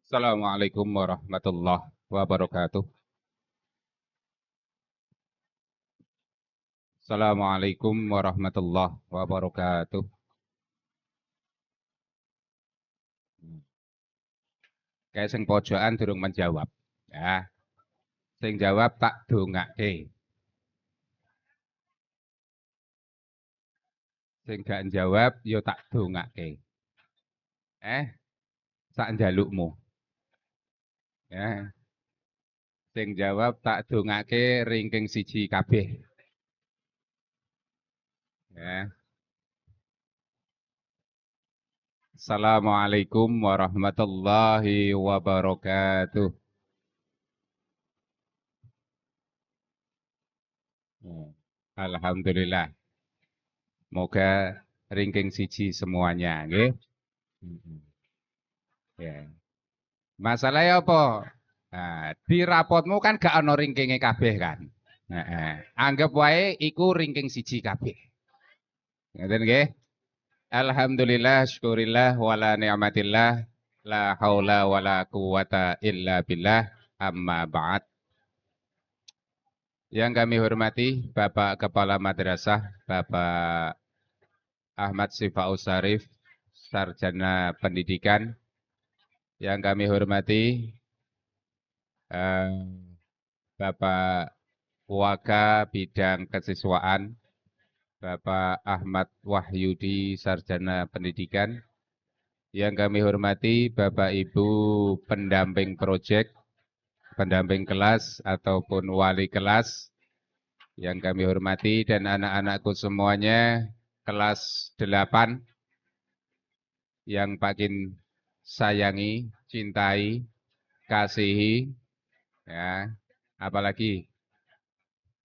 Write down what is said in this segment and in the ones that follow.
Assalamualaikum warahmatullahi wabarakatuh. Assalamualaikum warahmatullahi wabarakatuh. Kayak sing pojokan durung menjawab. Ya, sing jawab tak dongake. Sing gak jawab yo tak dongake. Eh, sak njalukmu. Ya, sing jawab tak dongake ringking siji kabeh. Ya. Assalamualaikum warahmatullahi wabarakatuh. Hmm. Alhamdulillah. Moga ringking siji semuanya, nggih. Mm-mm. Ya. Masalahnya apa? Nah, di rapotmu kan gak ono ringkinge kabeh kan. Anggap wae iku ringking siji kabeh. Ngoten nggih? Alhamdulillah, syukurillah, wala ni'matillah, la haula wala quwata illa billah, amma ba'd. Yang kami hormati Bapak Kepala Madrasah, Bapak Ahmad Sifaus Sarif, Sarjana Pendidikan. Yang kami hormati eh, Bapak Waka Bidang Kesiswaan, Bapak Ahmad Wahyudi, Sarjana Pendidikan. Yang kami hormati Bapak Ibu pendamping proyek, pendamping kelas ataupun wali kelas. Yang kami hormati dan anak-anakku semuanya kelas 8 yang pakin sayangi, cintai, kasihi, ya, apalagi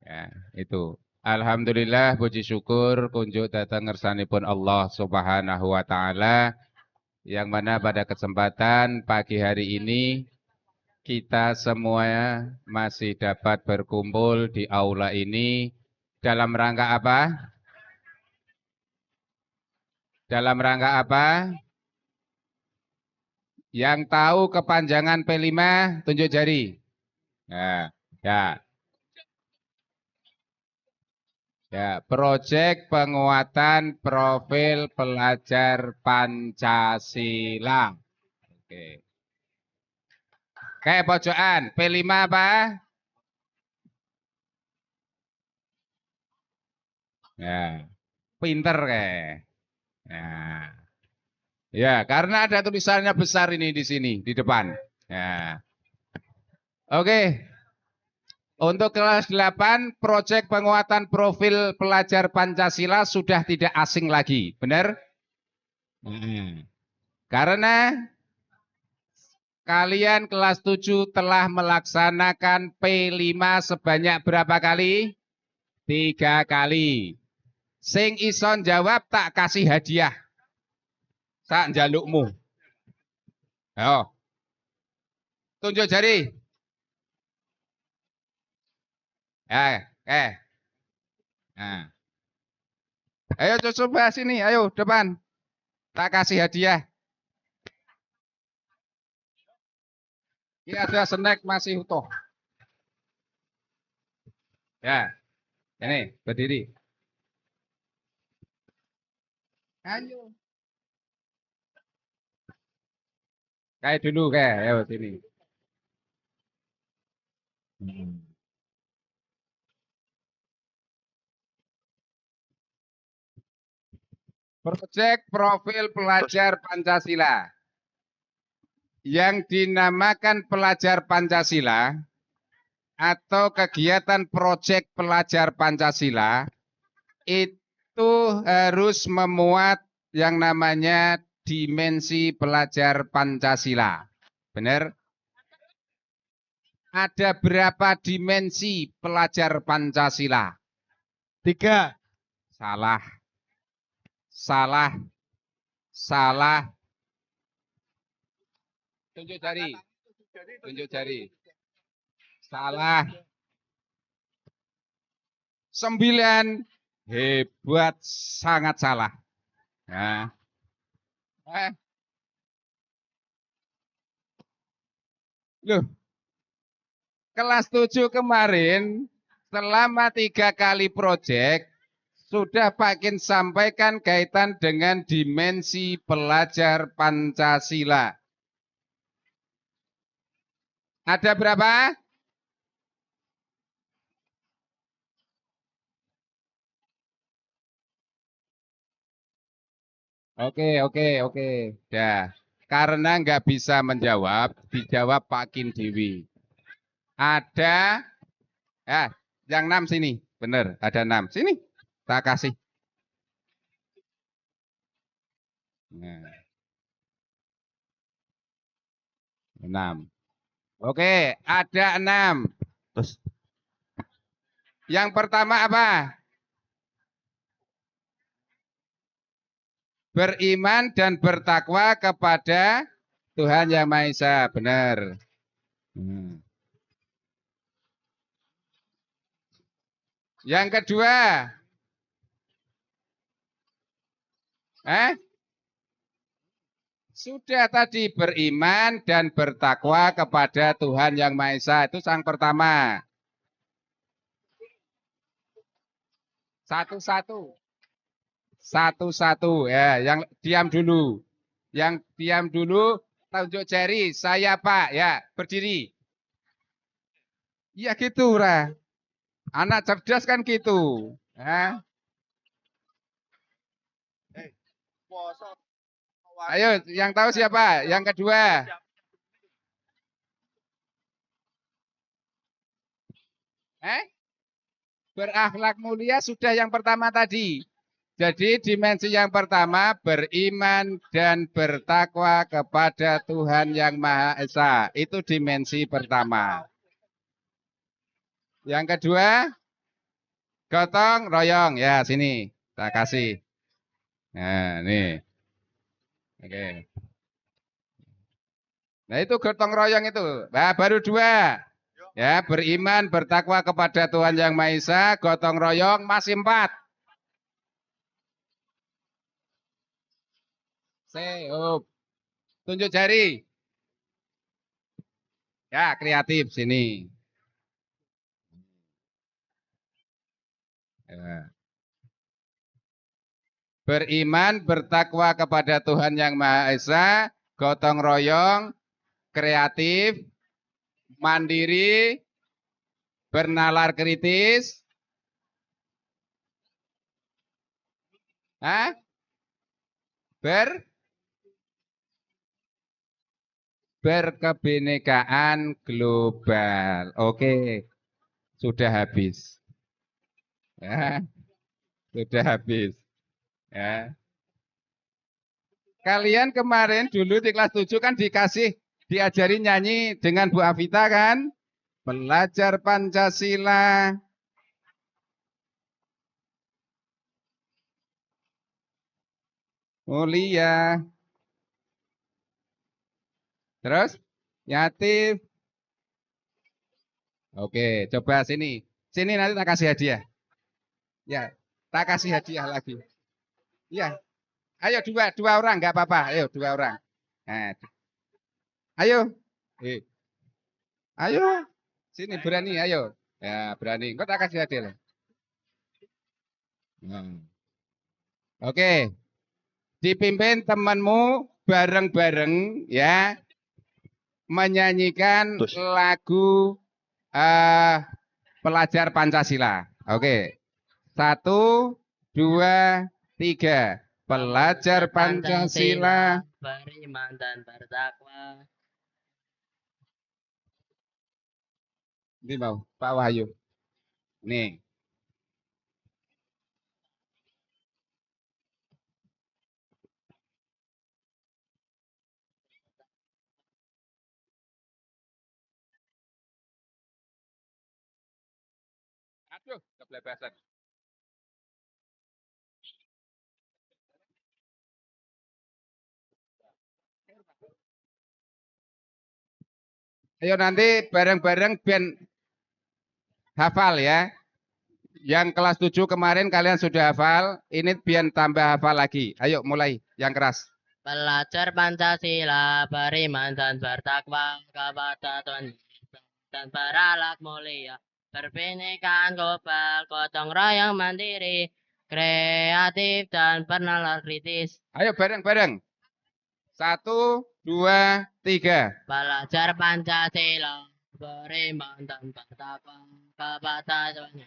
ya, itu. Alhamdulillah puji syukur kunjuk datang ngersanipun Allah Subhanahu wa taala yang mana pada kesempatan pagi hari ini kita semua masih dapat berkumpul di aula ini dalam rangka apa? Dalam rangka apa? Yang tahu kepanjangan P5 tunjuk jari. Ya, ya. Ya, proyek penguatan profil pelajar Pancasila. Oke. Kayak pojokan, P5 apa? Ya, pinter kayak. Ya. Ya, karena ada tulisannya besar ini di sini, di depan. Ya. Oke, untuk kelas 8, proyek penguatan profil pelajar Pancasila sudah tidak asing lagi, benar? Karena kalian kelas 7 telah melaksanakan P5 sebanyak berapa kali? 3 kali. Sing ison jawab tak kasih hadiah. Sak njalukmu. Ayo, tunjuk jari. Eh. Nah. Ayo coba sini, ayo depan. Tak kasih hadiah. Ini ada snack masih utuh. Ya, ini berdiri. Ayo. Kayak dulu kayak, ayo sini. Proyek profil pelajar Pancasila. Yang dinamakan pelajar Pancasila atau kegiatan proyek pelajar Pancasila itu harus memuat yang namanya dimensi pelajar Pancasila. Benar? Ada berapa dimensi pelajar Pancasila? 3. Salah. Salah. Salah. Tunjuk jari. Tunjuk jari. Salah. 9. Hebat, sangat salah. Nah. Loh, kelas 7 kemarin selama 3 kali proyek sudah Pak Kin sampaikan kaitan dengan dimensi pelajar Pancasila. Ada berapa? Oke. Dah. Karena nggak bisa menjawab, dijawab Pak Kin Dewi. Ada, yang 6 sini. Benar, ada 6. Sini, tak kasih. Nah, 6. Oke, ada 6. Terus Yang pertama apa? Beriman dan bertakwa kepada Tuhan Yang Maha Esa. Benar. Yang kedua, sudah tadi beriman dan bertakwa kepada Tuhan Yang Maha Esa. Itu yang pertama. Satu-satu. Satu-satu. Ya, yang diam dulu. Yang diam dulu, tunjuk jari. Saya Pak. Ya, berdiri. Iya gitu, Ra. Anak cerdas kan gitu. Ayo, yang tahu siapa? Yang kedua. Berakhlak mulia sudah yang pertama tadi. Jadi dimensi yang pertama beriman dan bertakwa kepada Tuhan Yang Maha Esa. Itu dimensi pertama. Yang kedua, gotong royong. Ya, sini. Tak kasih. Nah, nih. Oke. Nah, itu gotong royong itu. Nah, baru 2. Ya, beriman, bertakwa kepada Tuhan Yang Maha Esa, gotong royong masih 4. Tunjuk jari. Ya, kreatif sini. Ya. Beriman, bertakwa kepada Tuhan Yang Maha Esa, gotong royong, kreatif, mandiri, bernalar kritis, berkebinekaan global. Oke, sudah habis. Ya, sudah habis. Ya. Kalian kemarin dulu di kelas 7 kan diajari nyanyi dengan Bu Afita kan? Belajar Pancasila. Mulia. Terus? Yatim. Oke, coba sini. Sini nanti tak kasih hadiah. Ya, tak kasih hadiah lagi. Ya, ayo dua orang nggak apa-apa. Ayo 2 orang. Nah, ayo, ayo, sini berani, ayo. Ya berani. Kau tak kasih hadiah. Oke, dipimpin temanmu bareng-bareng ya, menyanyikan lagu pelajar Pancasila. Oke, 1, 2, 3. Pelajar Pancasila, beriman dan bertakwa. Ini mau Pak Wahyu. Nih. Aduh, keblebesan. Ayo nanti bareng-bareng biar hafal ya. Yang kelas 7 kemarin kalian sudah hafal, ini biar tambah hafal lagi. Ayo mulai, yang keras. Belajar Pancasila, beriman dan bertakwa kepada Tuhan dan berakhlak mulia. Berbinekaan global, gotong royong mandiri, kreatif dan bernalar kritis. Ayo bareng-bareng. 1, 2, 3. Belajar Pancasila, beriman dan bertakwa kepada Tuhan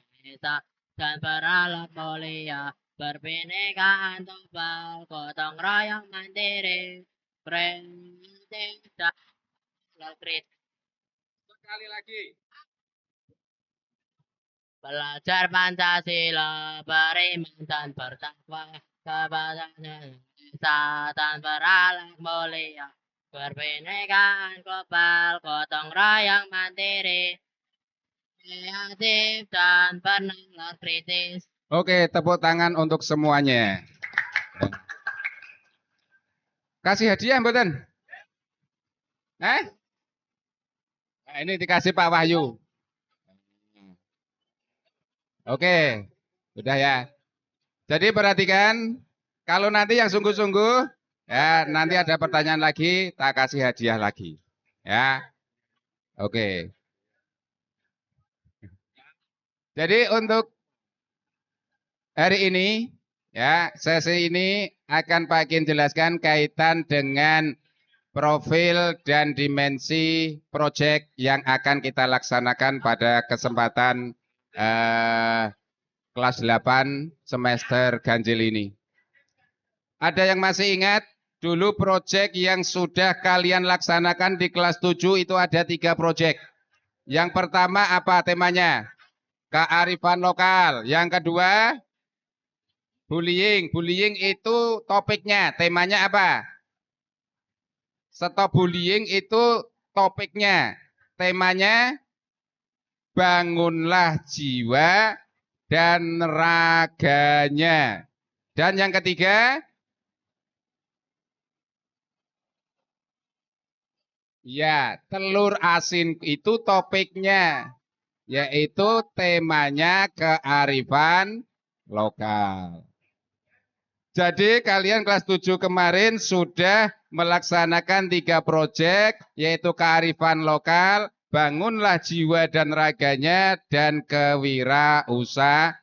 dan berakhlak mulia. Berbinekaan global, gotong royong mandiri, kreatif dan bernalar kritis. Sekali lagi. Belajar Pancasila, beriman dan bertakwa kepada Indonesia dan berakhlak mulia. Berbinekaan global, gotong royong mandiri, kreatif dan bernalar kritis. Oke, tepuk tangan untuk semuanya. Kasih hadiah mboten? Nah, ini dikasih Pak Wahyu. Oke, sudah ya. Jadi perhatikan, kalau nanti yang sungguh-sungguh, ya nanti ada pertanyaan lagi, tak kasih hadiah lagi. Ya, oke. Jadi untuk hari ini, ya sesi ini akan Pak Kin jelaskan kaitan dengan profil dan dimensi proyek yang akan kita laksanakan pada kesempatan kelas 8 semester ganjil ini. Ada yang masih ingat dulu proyek yang sudah kalian laksanakan di kelas 7 itu ada 3 proyek. Yang pertama apa temanya? Kearifan lokal. Yang kedua bullying. Bullying itu topiknya, temanya apa? Stop bullying itu topiknya, temanya bangunlah jiwa dan raganya. Dan yang ketiga, ya telur asin itu topiknya, yaitu temanya kearifan lokal. Jadi kalian kelas 7 kemarin sudah melaksanakan 3 proyek, yaitu kearifan lokal, bangunlah jiwa dan raganya, dan kewirausahaan.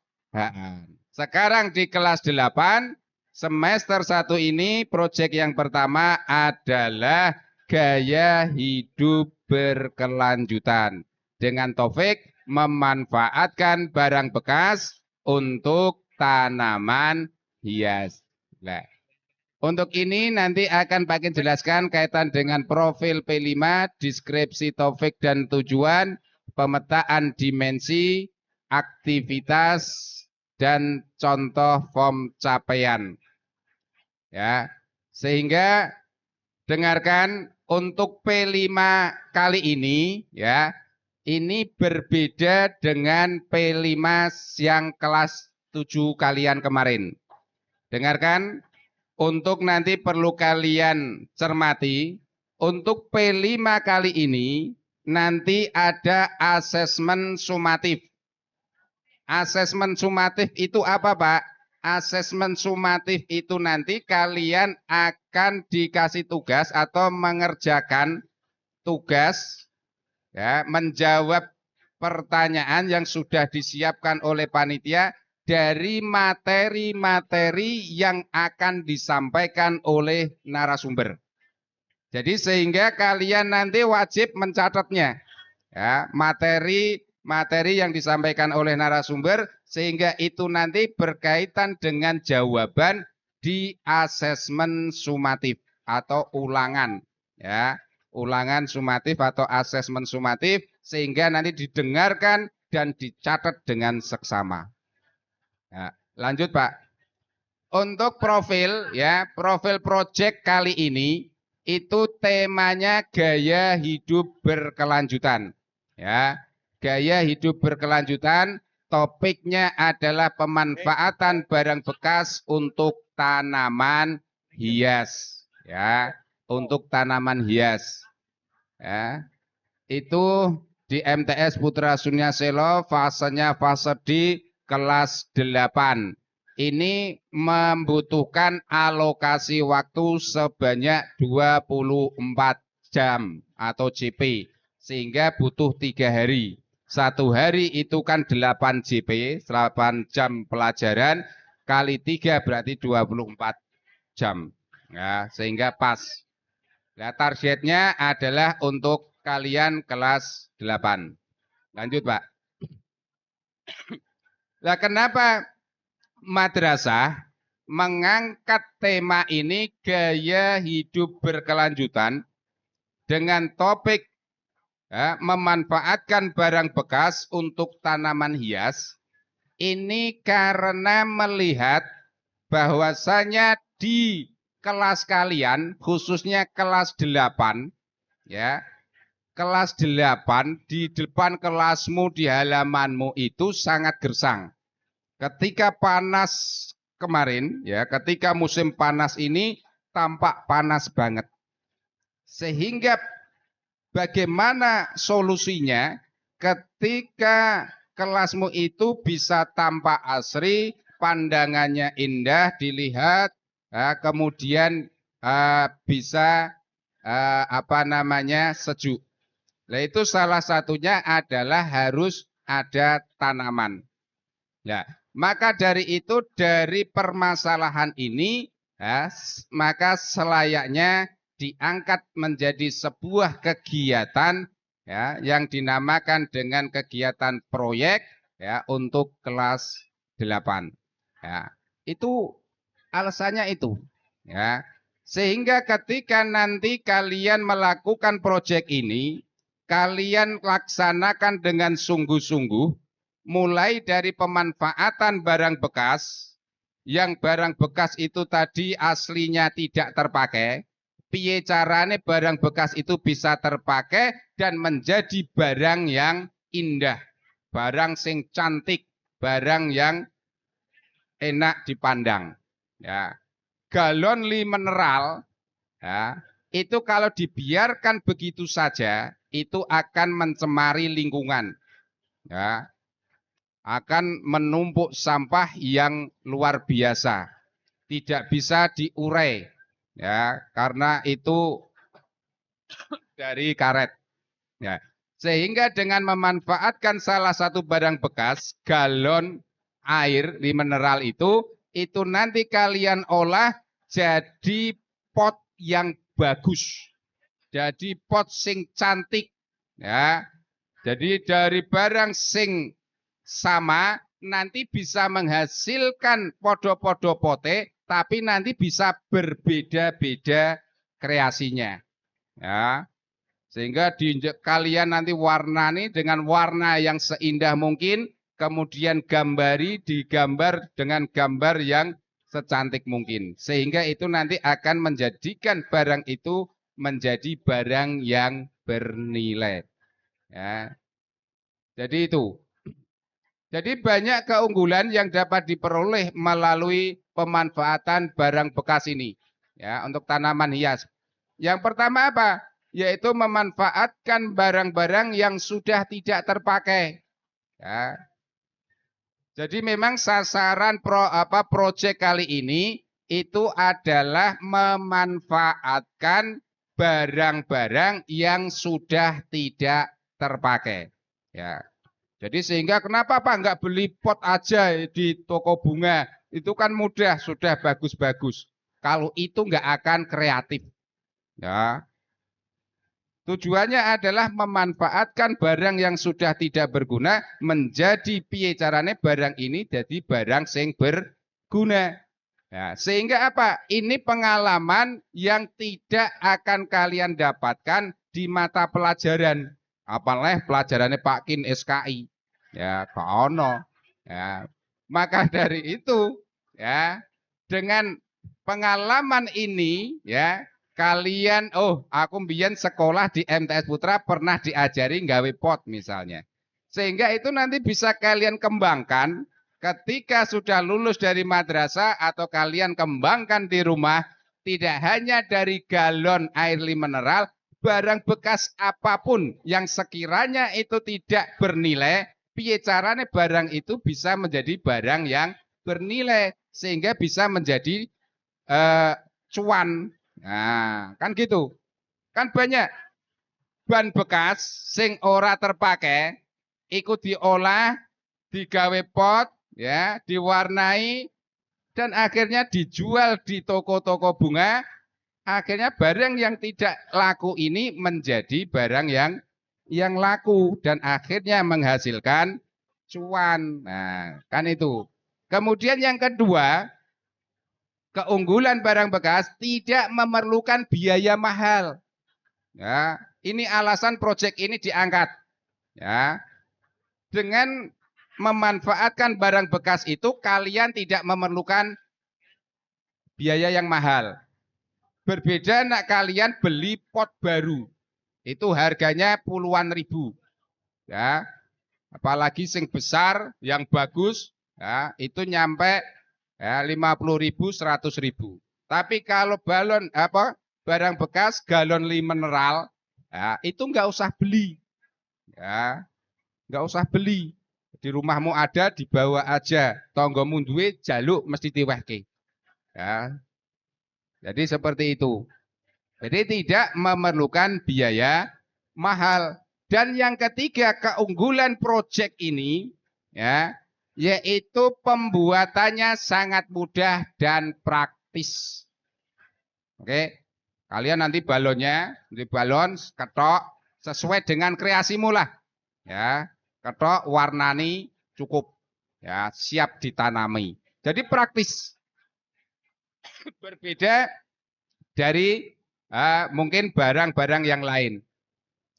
Sekarang di kelas 8, semester 1 ini proyek yang pertama adalah gaya hidup berkelanjutan. Dengan topik memanfaatkan barang bekas untuk tanaman hias. Nah, untuk ini nanti akan Pak Kin jelaskan kaitan dengan profil P5, deskripsi topik dan tujuan, pemetaan dimensi, aktivitas, dan contoh form capaian. Ya, sehingga dengarkan untuk P5 kali ini, ya, ini berbeda dengan P5 yang kelas 7 kalian kemarin. Dengarkan, untuk nanti perlu kalian cermati, untuk P5 kali ini nanti ada asesmen sumatif. Asesmen sumatif itu apa, Pak? Asesmen sumatif itu nanti kalian akan dikasih tugas atau mengerjakan tugas, ya, menjawab pertanyaan yang sudah disiapkan oleh panitia dari materi-materi yang akan disampaikan oleh narasumber. Jadi sehingga kalian nanti wajib mencatatnya, ya, materi yang disampaikan oleh narasumber, sehingga itu nanti berkaitan dengan jawaban di asesmen sumatif atau ulangan, ya, ulangan sumatif atau asesmen sumatif, sehingga nanti didengarkan dan dicatat dengan seksama. Ya, lanjut Pak. Untuk profil, ya, profil proyek kali ini itu temanya gaya hidup berkelanjutan. Ya, gaya hidup berkelanjutan, topiknya adalah pemanfaatan barang bekas untuk tanaman hias. Ya, untuk tanaman hias. Ya, itu di MTS Putra Sunyaselo, fasenya fase di kelas 8. ini membutuhkan alokasi waktu sebanyak 24 jam atau JP, sehingga butuh 3 hari. 1 hari itu kan 8 JP, 8 jam pelajaran, kali 3 berarti 24 jam. Ya, sehingga pas. Nah, targetnya adalah untuk kalian kelas 8. Lanjut, Pak. Nah, kenapa madrasah mengangkat tema ini gaya hidup berkelanjutan dengan topik memanfaatkan barang bekas untuk tanaman hias? Ini karena melihat bahwasanya di kelas kalian, khususnya kelas 8, ya, kelas 8 di depan kelasmu, di halamanmu itu sangat gersang. Ketika panas kemarin, ya, ketika musim panas ini tampak panas banget. Sehingga bagaimana solusinya ketika kelasmu itu bisa tampak asri, pandangannya indah dilihat, kemudian bisa sejuk. Nah, itu salah satunya adalah harus ada tanaman. Ya, maka dari itu, dari permasalahan ini, maka selayaknya diangkat menjadi sebuah kegiatan, ya, yang dinamakan dengan kegiatan proyek, ya, untuk kelas 8. Ya, itu alasannya itu. Ya, sehingga ketika nanti kalian melakukan proyek ini, kalian laksanakan dengan sungguh-sungguh, mulai dari pemanfaatan barang bekas, yang barang bekas itu tadi aslinya tidak terpakai, piye carane barang bekas itu bisa terpakai dan menjadi barang yang indah, barang sing cantik, barang yang enak dipandang. Ya. Galon mineral, ya, itu kalau dibiarkan begitu saja, itu akan mencemari lingkungan. Ya, akan menumpuk sampah yang luar biasa, tidak bisa diurai, ya, karena itu dari karet. Ya. Sehingga dengan memanfaatkan salah satu barang bekas, galon air mineral itu nanti kalian olah jadi pot yang bagus, jadi pot sing cantik, ya. Jadi dari barang sing sama nanti bisa menghasilkan podo-podo pote, tapi nanti bisa berbeda-beda kreasinya, ya. Sehingga kalian nanti warnani dengan warna yang seindah mungkin, kemudian digambar dengan gambar yang secantik mungkin, sehingga itu nanti akan menjadikan barang itu menjadi barang yang bernilai. Ya. Jadi itu. Jadi banyak keunggulan yang dapat diperoleh melalui pemanfaatan barang bekas ini, ya, untuk tanaman hias. Yang pertama apa? Yaitu memanfaatkan barang-barang yang sudah tidak terpakai. Ya. Jadi memang sasaran proyek kali ini itu adalah memanfaatkan barang-barang yang sudah tidak terpakai. Ya. Jadi sehingga kenapa Pak nggak beli pot aja di toko bunga? Itu kan mudah, sudah bagus-bagus. Kalau itu nggak akan kreatif. Ya. Tujuannya adalah memanfaatkan barang yang sudah tidak berguna menjadi piye carane barang ini jadi barang sing berguna. Ya, sehingga apa? Ini pengalaman yang tidak akan kalian dapatkan di mata pelajaran. Apalagi pelajarannya Pak Kin SKI. Ya, Pak Ono. Ya. Maka dari itu, ya, dengan pengalaman ini, ya, kalian, aku mbiyen sekolah di MTS Putra pernah diajari nggawe pot misalnya. Sehingga itu nanti bisa kalian kembangkan ketika sudah lulus dari madrasah atau kalian kembangkan di rumah, tidak hanya dari galon air mineral, barang bekas apapun yang sekiranya itu tidak bernilai, piye carane barang itu bisa menjadi barang yang bernilai, sehingga bisa menjadi cuan. Nah, kan gitu. Kan banyak ban bekas sing ora terpakai ikut diolah, digawe pot, ya, diwarnai dan akhirnya dijual di toko-toko bunga. Akhirnya barang yang tidak laku ini menjadi barang yang laku dan akhirnya menghasilkan cuan. Nah, kan itu. Kemudian yang kedua, keunggulan barang bekas tidak memerlukan biaya mahal. Ya, ini alasan proyek ini diangkat. Ya, dengan memanfaatkan barang bekas itu kalian tidak memerlukan biaya yang mahal. Berbeda nak kalian beli pot baru. Itu harganya puluhan ribu. Ya. Apalagi sing besar yang bagus, ya, itu nyampe ya 50.000, 100.000. Tapi kalau barang bekas galon mineral, ya, itu nggak usah beli. Ya, nggak usah beli. Di rumahmu ada, dibawa aja. Tonggomu duwe jaluk mesti diwehke. Ya. Jadi seperti itu. Jadi tidak memerlukan biaya mahal. Dan yang ketiga, keunggulan proyek ini ya, yaitu pembuatannya sangat mudah dan praktis. Oke. Kalian nanti balonnya, di balon ketok sesuai dengan kreasimu lah. Ya, ketok warnani cukup. Ya, siap ditanami. Jadi praktis. Berbeda dari mungkin barang-barang yang lain.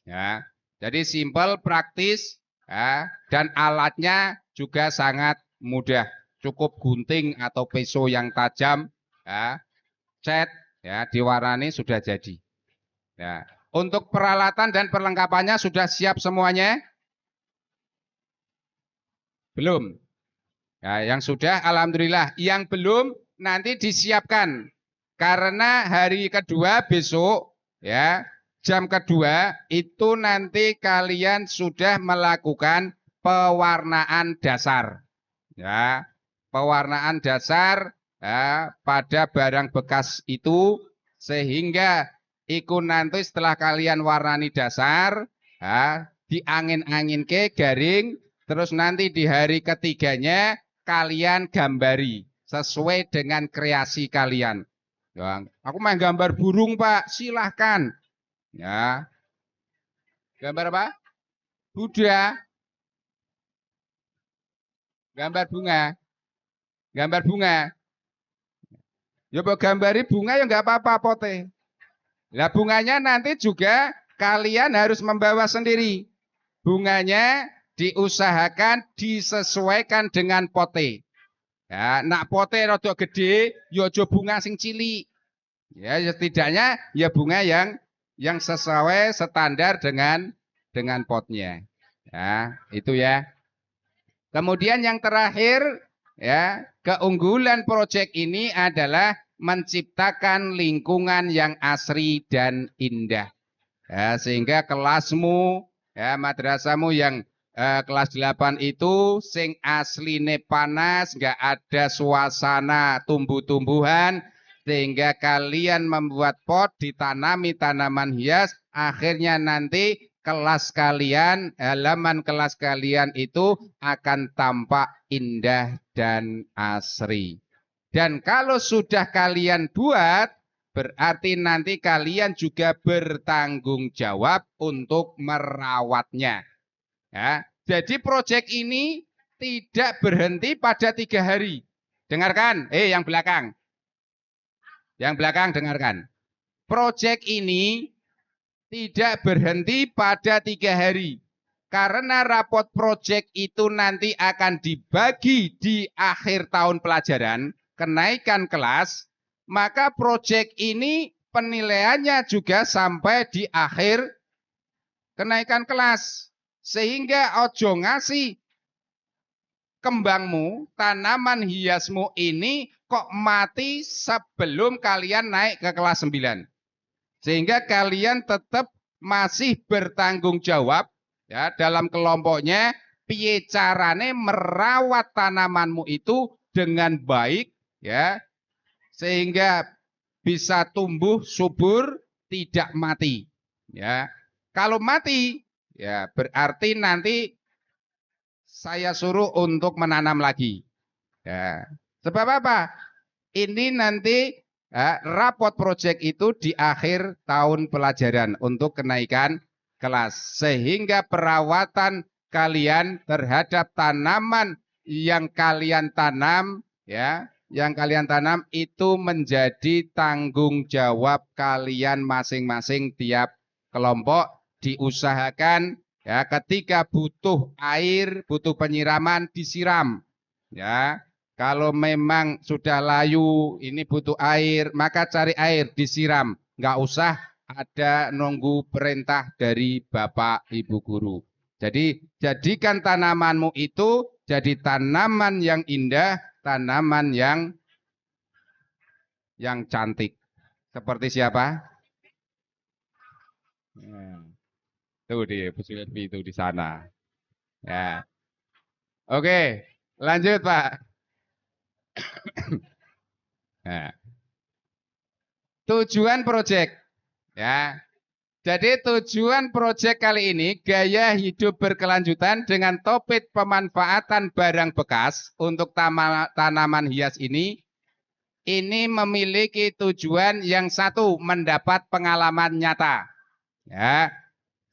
Ya, jadi simpel, praktis, ya, dan alatnya juga sangat mudah. Cukup gunting atau pisau yang tajam, ya, cat, ya, diwarnai sudah jadi. Ya, untuk peralatan dan perlengkapannya sudah siap semuanya? Belum. Ya, yang sudah, alhamdulillah. Yang belum nanti disiapkan. Karena hari kedua besok, ya, jam kedua itu nanti kalian sudah melakukan pewarnaan dasar. Ya, pewarnaan dasar ya, pada barang bekas itu sehingga ikut nanti setelah kalian warnani dasar, ya, diangin-angin ke garing, terus nanti di hari ketiganya kalian gambari sesuai dengan kreasi kalian. Ya, aku main gambar burung Pak, silahkan. Ya, gambar apa? Buddha. Gambar bunga. Gambar bunga. Ya gambari bunga ya nggak apa-apa pote. Nah bunganya nanti juga kalian harus membawa sendiri. Bunganya diusahakan disesuaikan dengan pote. Ya, nak pote rada gede, ya aja bunga sing cilik. Ya, setidaknya ya bunga yang sesuai standar dengan potnya. Ya, itu ya. Kemudian yang terakhir, ya, keunggulan proyek ini adalah menciptakan lingkungan yang asri dan indah. Ya, sehingga kelasmu, ya, madrasahmu yang kelas 8 itu sing asline panas, nggak ada suasana tumbuh-tumbuhan, sehingga kalian membuat pot ditanami tanaman hias, akhirnya nanti kelas kalian, halaman kelas kalian itu akan tampak indah dan asri. Dan kalau sudah kalian buat, berarti nanti kalian juga bertanggung jawab untuk merawatnya. Ya, jadi proyek ini tidak berhenti pada 3 hari. Dengarkan, yang belakang. Yang belakang dengarkan. Proyek ini tidak berhenti pada 3 hari. Karena rapot proyek itu nanti akan dibagi di akhir tahun pelajaran, kenaikan kelas, maka proyek ini penilaiannya juga sampai di akhir kenaikan kelas. Sehingga ojo ngasih kembangmu, tanaman hiasmu ini kok mati sebelum kalian naik ke kelas 9. Sehingga kalian tetap masih bertanggung jawab ya dalam kelompoknya piye carane merawat tanamanmu itu dengan baik ya, sehingga bisa tumbuh subur, tidak mati. Ya, kalau mati, ya berarti nanti saya suruh untuk menanam lagi. Ya, sebab apa? Ini nanti rapot proyek itu di akhir tahun pelajaran untuk kenaikan kelas, sehingga perawatan kalian terhadap tanaman yang kalian tanam, ya, yang kalian tanam itu menjadi tanggung jawab kalian masing-masing tiap kelompok. Diusahakan ya ketika butuh air, butuh penyiraman, disiram. Ya, kalau memang sudah layu, ini butuh air, maka cari air, disiram. Nggak usah ada nunggu perintah dari Bapak Ibu Guru. Jadi jadikan tanamanmu itu jadi tanaman yang indah, tanaman yang cantik. Seperti siapa? Tuh di Bu Silvi itu di sana. Ya. Oke, lanjut Pak. Nah, tujuan proyek. Ya. Jadi tujuan proyek kali ini gaya hidup berkelanjutan dengan topik pemanfaatan barang bekas untuk tanaman hias ini memiliki tujuan yang satu, mendapat pengalaman nyata. Ya.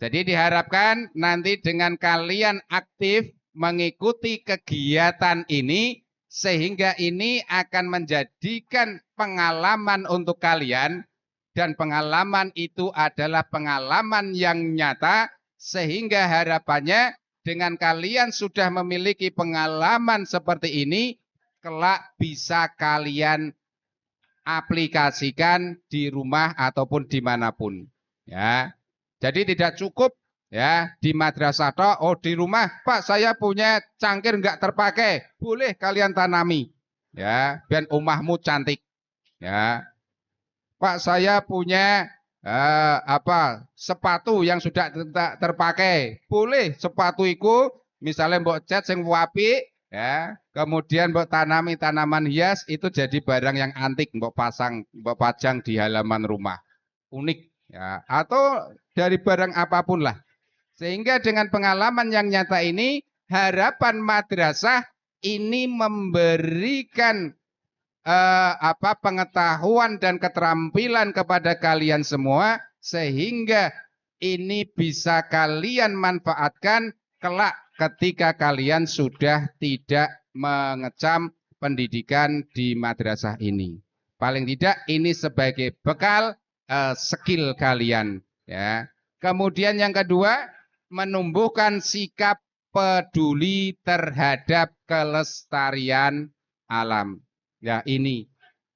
Jadi diharapkan nanti dengan kalian aktif mengikuti kegiatan ini sehingga ini akan menjadikan pengalaman untuk kalian dan pengalaman itu adalah pengalaman yang nyata sehingga harapannya dengan kalian sudah memiliki pengalaman seperti ini kelak bisa kalian aplikasikan di rumah ataupun dimanapun. Ya. Jadi tidak cukup ya di madrasah toh, oh di rumah Pak saya punya cangkir nggak terpakai, boleh kalian tanami. Ya, biar rumahmu cantik. Ya. Pak saya punya sepatu yang sudah terpakai, boleh sepatu itu misalnya mbok cat sing apik ya, kemudian mbok tanami tanaman hias itu jadi barang yang antik mbok pajang di halaman rumah. Unik ya, atau dari barang apapun lah. Sehingga dengan pengalaman yang nyata ini harapan madrasah ini memberikan pengetahuan dan keterampilan kepada kalian semua sehingga ini bisa kalian manfaatkan kelak ketika kalian sudah tidak mengecam pendidikan di madrasah ini. Paling tidak ini sebagai bekal skill kalian ya. Kemudian yang kedua, menumbuhkan sikap peduli terhadap kelestarian alam. Ya ini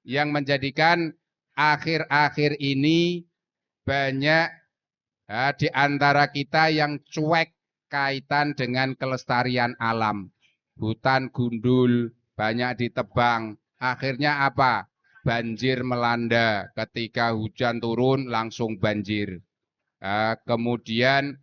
yang menjadikan akhir-akhir ini banyak di antara kita yang cuek kaitan dengan kelestarian alam. Hutan gundul banyak ditebang. Akhirnya apa? Banjir melanda. Ketika hujan turun langsung banjir. Kemudian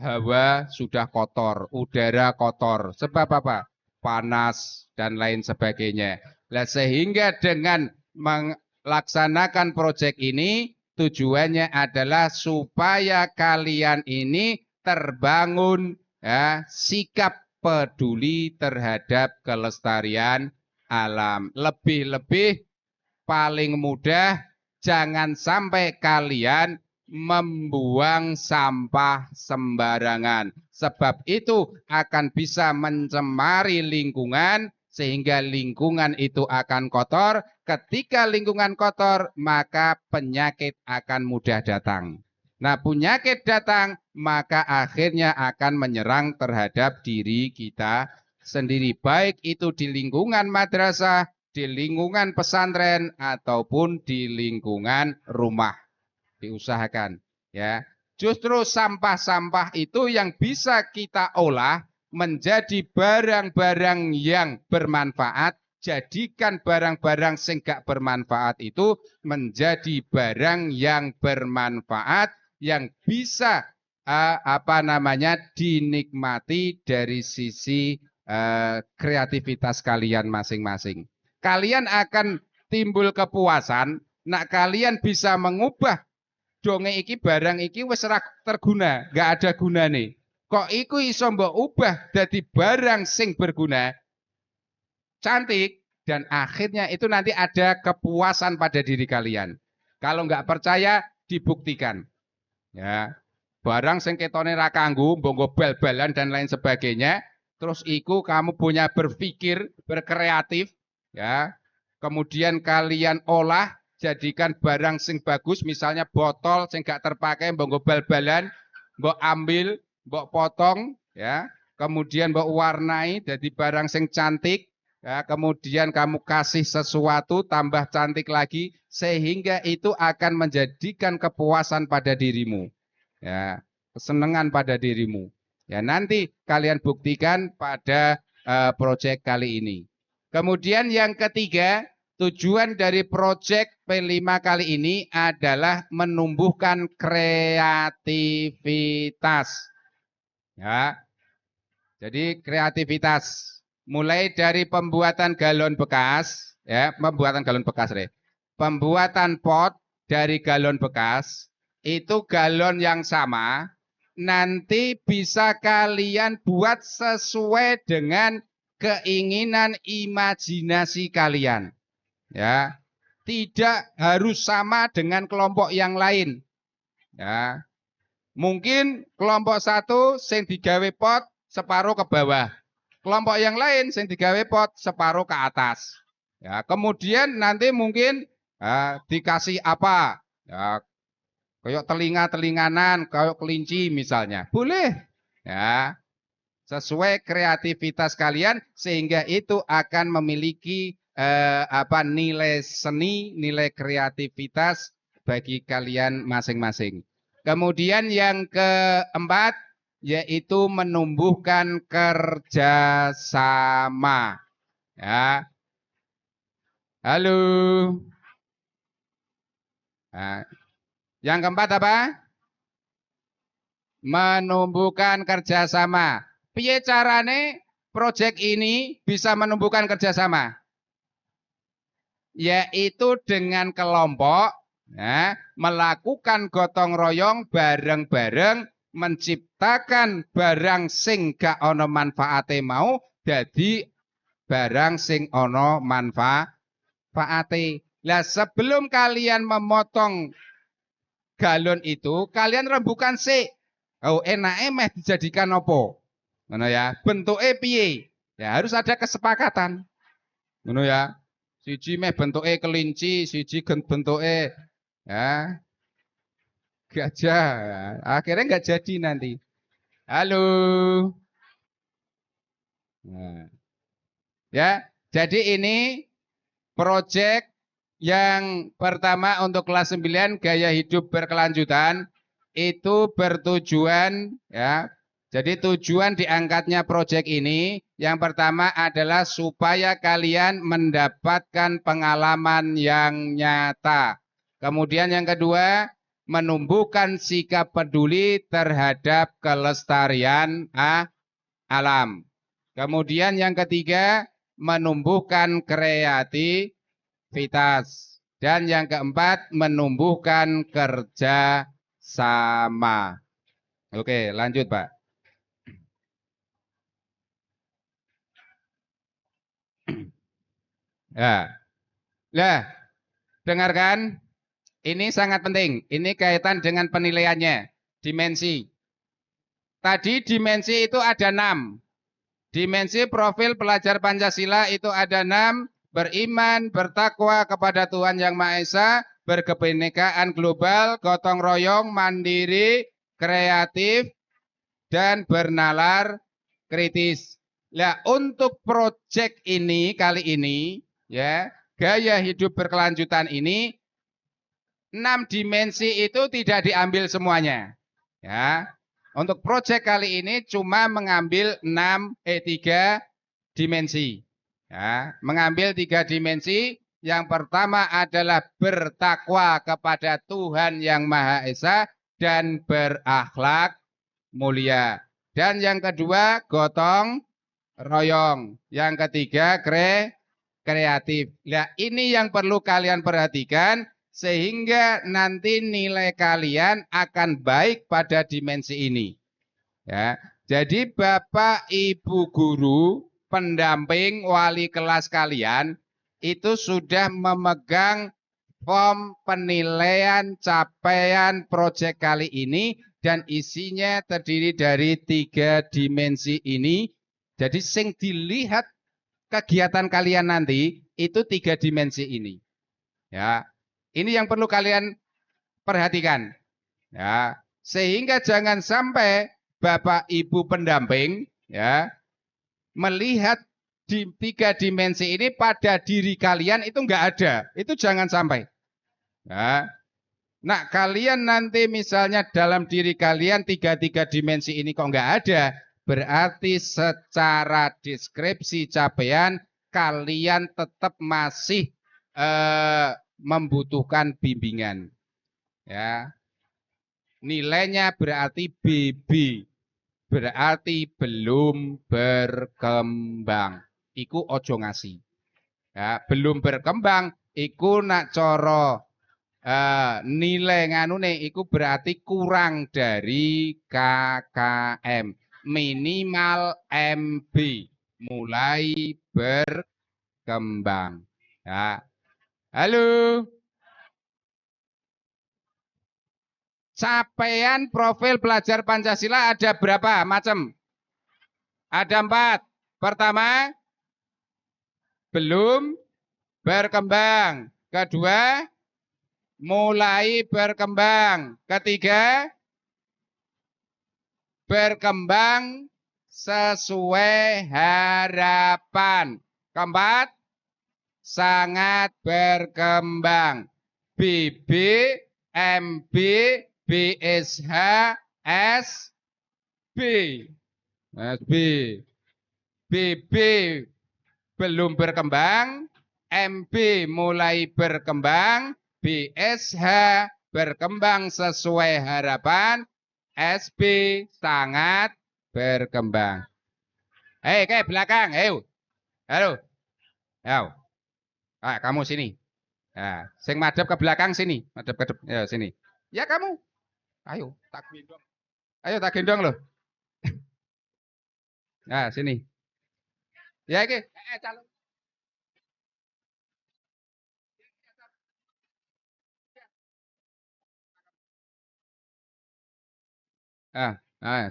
hawa sudah kotor, udara kotor. Sebab apa? Panas dan lain sebagainya. Nah, sehingga dengan melaksanakan proyek ini tujuannya adalah supaya kalian ini terbangun ya, sikap peduli terhadap kelestarian alam. Lebih-lebih paling mudah jangan sampai kalian membuang sampah sembarangan. Sebab itu akan bisa mencemari lingkungan sehingga lingkungan itu akan kotor. Ketika lingkungan kotor maka penyakit akan mudah datang. Nah penyakit datang maka akhirnya akan menyerang terhadap diri kita sendiri. Baik itu di lingkungan madrasah, di lingkungan pesantren ataupun di lingkungan rumah. Diusahakan ya. Justru sampah-sampah itu yang bisa kita olah menjadi barang-barang yang bermanfaat. Jadikan barang-barang sing gak bermanfaat itu menjadi barang yang bermanfaat yang bisa dinikmati dari sisi kreativitas kalian masing-masing. kalian akan timbul kepuasan, nak kalian bisa mengubah donge iki barang iki wis ora terguna, nggak ada gunane. Kok iku iso mbok ubah dadi barang sing berguna, cantik, dan akhirnya itu nanti ada kepuasan pada diri kalian. Kalau nggak percaya, dibuktikan. Ya, barang sing ketone ra kanggo, mbok bal-balan dan lain sebagainya, terus iku kamu punya berpikir, berkreatif, ya. Kemudian kalian olah, jadikan barang sing bagus, misalnya botol sing gak terpakai, mbok bal-balan, mbok ambil, mbok potong, ya. Kemudian mbok warnai jadi barang sing cantik, ya. Kemudian kamu kasih sesuatu tambah cantik lagi, sehingga itu akan menjadikan kepuasan pada dirimu, ya, kesenangan pada dirimu. Ya, nanti kalian buktikan pada proyek kali ini. Kemudian yang ketiga, tujuan dari proyek P5 kali ini adalah menumbuhkan kreativitas. Ya. Jadi kreativitas mulai dari pembuatan galon bekas, ya, pembuatan galon bekas, pembuatan pot dari galon bekas, itu galon yang sama nanti bisa kalian buat sesuai dengan keinginan imajinasi kalian. Ya, tidak harus sama dengan kelompok yang lain. Ya, mungkin kelompok satu sing digawe pot separuh ke bawah, kelompok yang lain sing digawe pot separuh ke atas. Ya, kemudian nanti mungkin dikasih apa? Ya, kayak telinga-telinganan, kayak kelinci misalnya, boleh. Ya, sesuai kreativitas kalian sehingga itu akan memiliki nilai seni, nilai kreativitas bagi kalian masing-masing. Kemudian yang keempat yaitu menumbuhkan kerjasama. Ya, halo. Nah, yang keempat apa? Menumbuhkan kerjasama. Piye carane proyek ini bisa menumbuhkan kerjasama? Yaitu dengan kelompok, ya, melakukan gotong royong bareng-bareng, menciptakan barang sing gak ono manfaate mau jadi barang sing ono manfaate. Lah sebelum kalian memotong galon itu, kalian rembukan sik. Oh, enake meh dijadikan apa? Ngono ya. Bentuke piye? Ya harus ada kesepakatan. Ngono ya. Siji meh bentuke kelinci, siji bentuke ya gajah. Akhirnya nggak jadi nanti. Halo. Nah, ya, jadi ini proyek yang pertama untuk kelas 9 gaya hidup berkelanjutan itu bertujuan, ya. Jadi tujuan diangkatnya proyek ini yang pertama adalah supaya kalian mendapatkan pengalaman yang nyata. Kemudian yang kedua, menumbuhkan sikap peduli terhadap kelestarian alam. Kemudian yang ketiga, menumbuhkan kreativitas. Dan yang keempat, menumbuhkan kerja sama. Oke, lanjut Pak. Ya. Nah, dengarkan. Ini sangat penting. Ini kaitan dengan penilaiannya. Dimensi. Tadi dimensi itu ada 6. Dimensi profil pelajar Pancasila itu ada 6. Beriman, bertakwa kepada Tuhan Yang Maha Esa, berkebinekaan global, gotong royong, mandiri, kreatif, dan bernalar kritis. Nah, untuk proyek ini kali ini, ya, gaya hidup berkelanjutan ini 6 dimensi itu tidak diambil semuanya. Ya. Untuk proyek kali ini cuma mengambil 3 dimensi. Ya, mengambil 3 dimensi. Yang pertama adalah bertakwa kepada Tuhan Yang Maha Esa dan berakhlak mulia. Dan yang kedua gotong royong. Yang ketiga kreatif. Nah, ini yang perlu kalian perhatikan sehingga nanti nilai kalian akan baik pada dimensi ini. Ya. Jadi Bapak Ibu guru, pendamping wali kelas kalian itu sudah memegang form penilaian capaian proyek kali ini dan isinya terdiri dari 3 dimensi ini. Jadi sing dilihat kegiatan kalian nanti itu 3 dimensi ini. Ya. Ini yang perlu kalian perhatikan. Ya. Sehingga jangan sampai Bapak Ibu pendamping ya melihat di 3 dimensi ini pada diri kalian itu enggak ada. Itu jangan sampai. Ya. Nah, kalian nanti misalnya dalam diri kalian 3 dimensi ini kok enggak ada, berarti secara deskripsi capaian kalian tetap masih membutuhkan bimbingan. Ya. Nilainya berarti BB. Berarti belum berkembang. Iku ojo ngasih. Ya, belum berkembang iku nak coro nilai nganune iku berarti kurang dari KKM. Minimal MB. Mulai berkembang. Ya. Halo. Capaian profil pelajar Pancasila ada berapa macam? Ada 4. Pertama, belum berkembang. Kedua, mulai berkembang. Ketiga, berkembang sesuai harapan. Keempat, sangat berkembang. BB, MB, BSH, SB. SB. BB belum berkembang, MB mulai berkembang, BSH berkembang sesuai harapan, SB sangat berkembang. Hei, ke belakang, ayo. Halo. Ayo. Ah, kamu sini. Nah, sing madep ke belakang sini, madep ke depan, ya sini. Ya kamu. Ayo, tak gendong. Ayo tak gendong loh. Nah, sini. Ya iki, calon.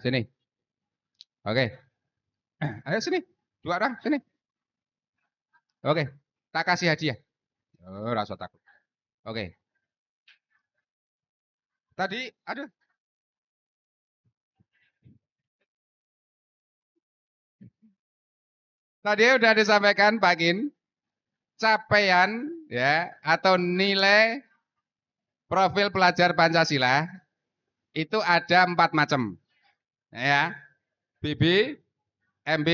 Sini. Oke. Ayo sini. 2 orang sini. Oke. Tak kasih hadiah. Oh, rasa takut. Oke. Tadi, aduh. Tadi udah disampaikan Pak Kin, capaian ya atau nilai profil pelajar Pancasila itu ada 4 macam. Ya. BB, MB,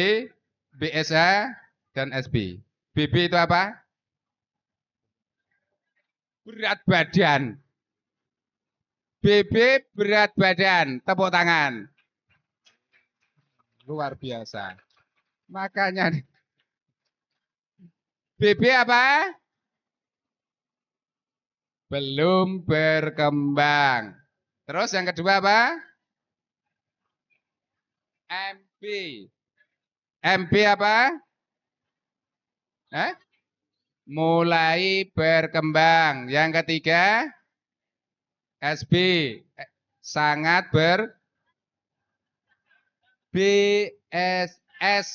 BSA, dan SB. BB itu apa? Berat badan. BB berat badan. Tepuk tangan. Luar biasa. Makanya BB apa? Belum berkembang. Terus yang kedua apa? MB. MB apa? Mulai berkembang. Yang ketiga, SB. Sangat BSS.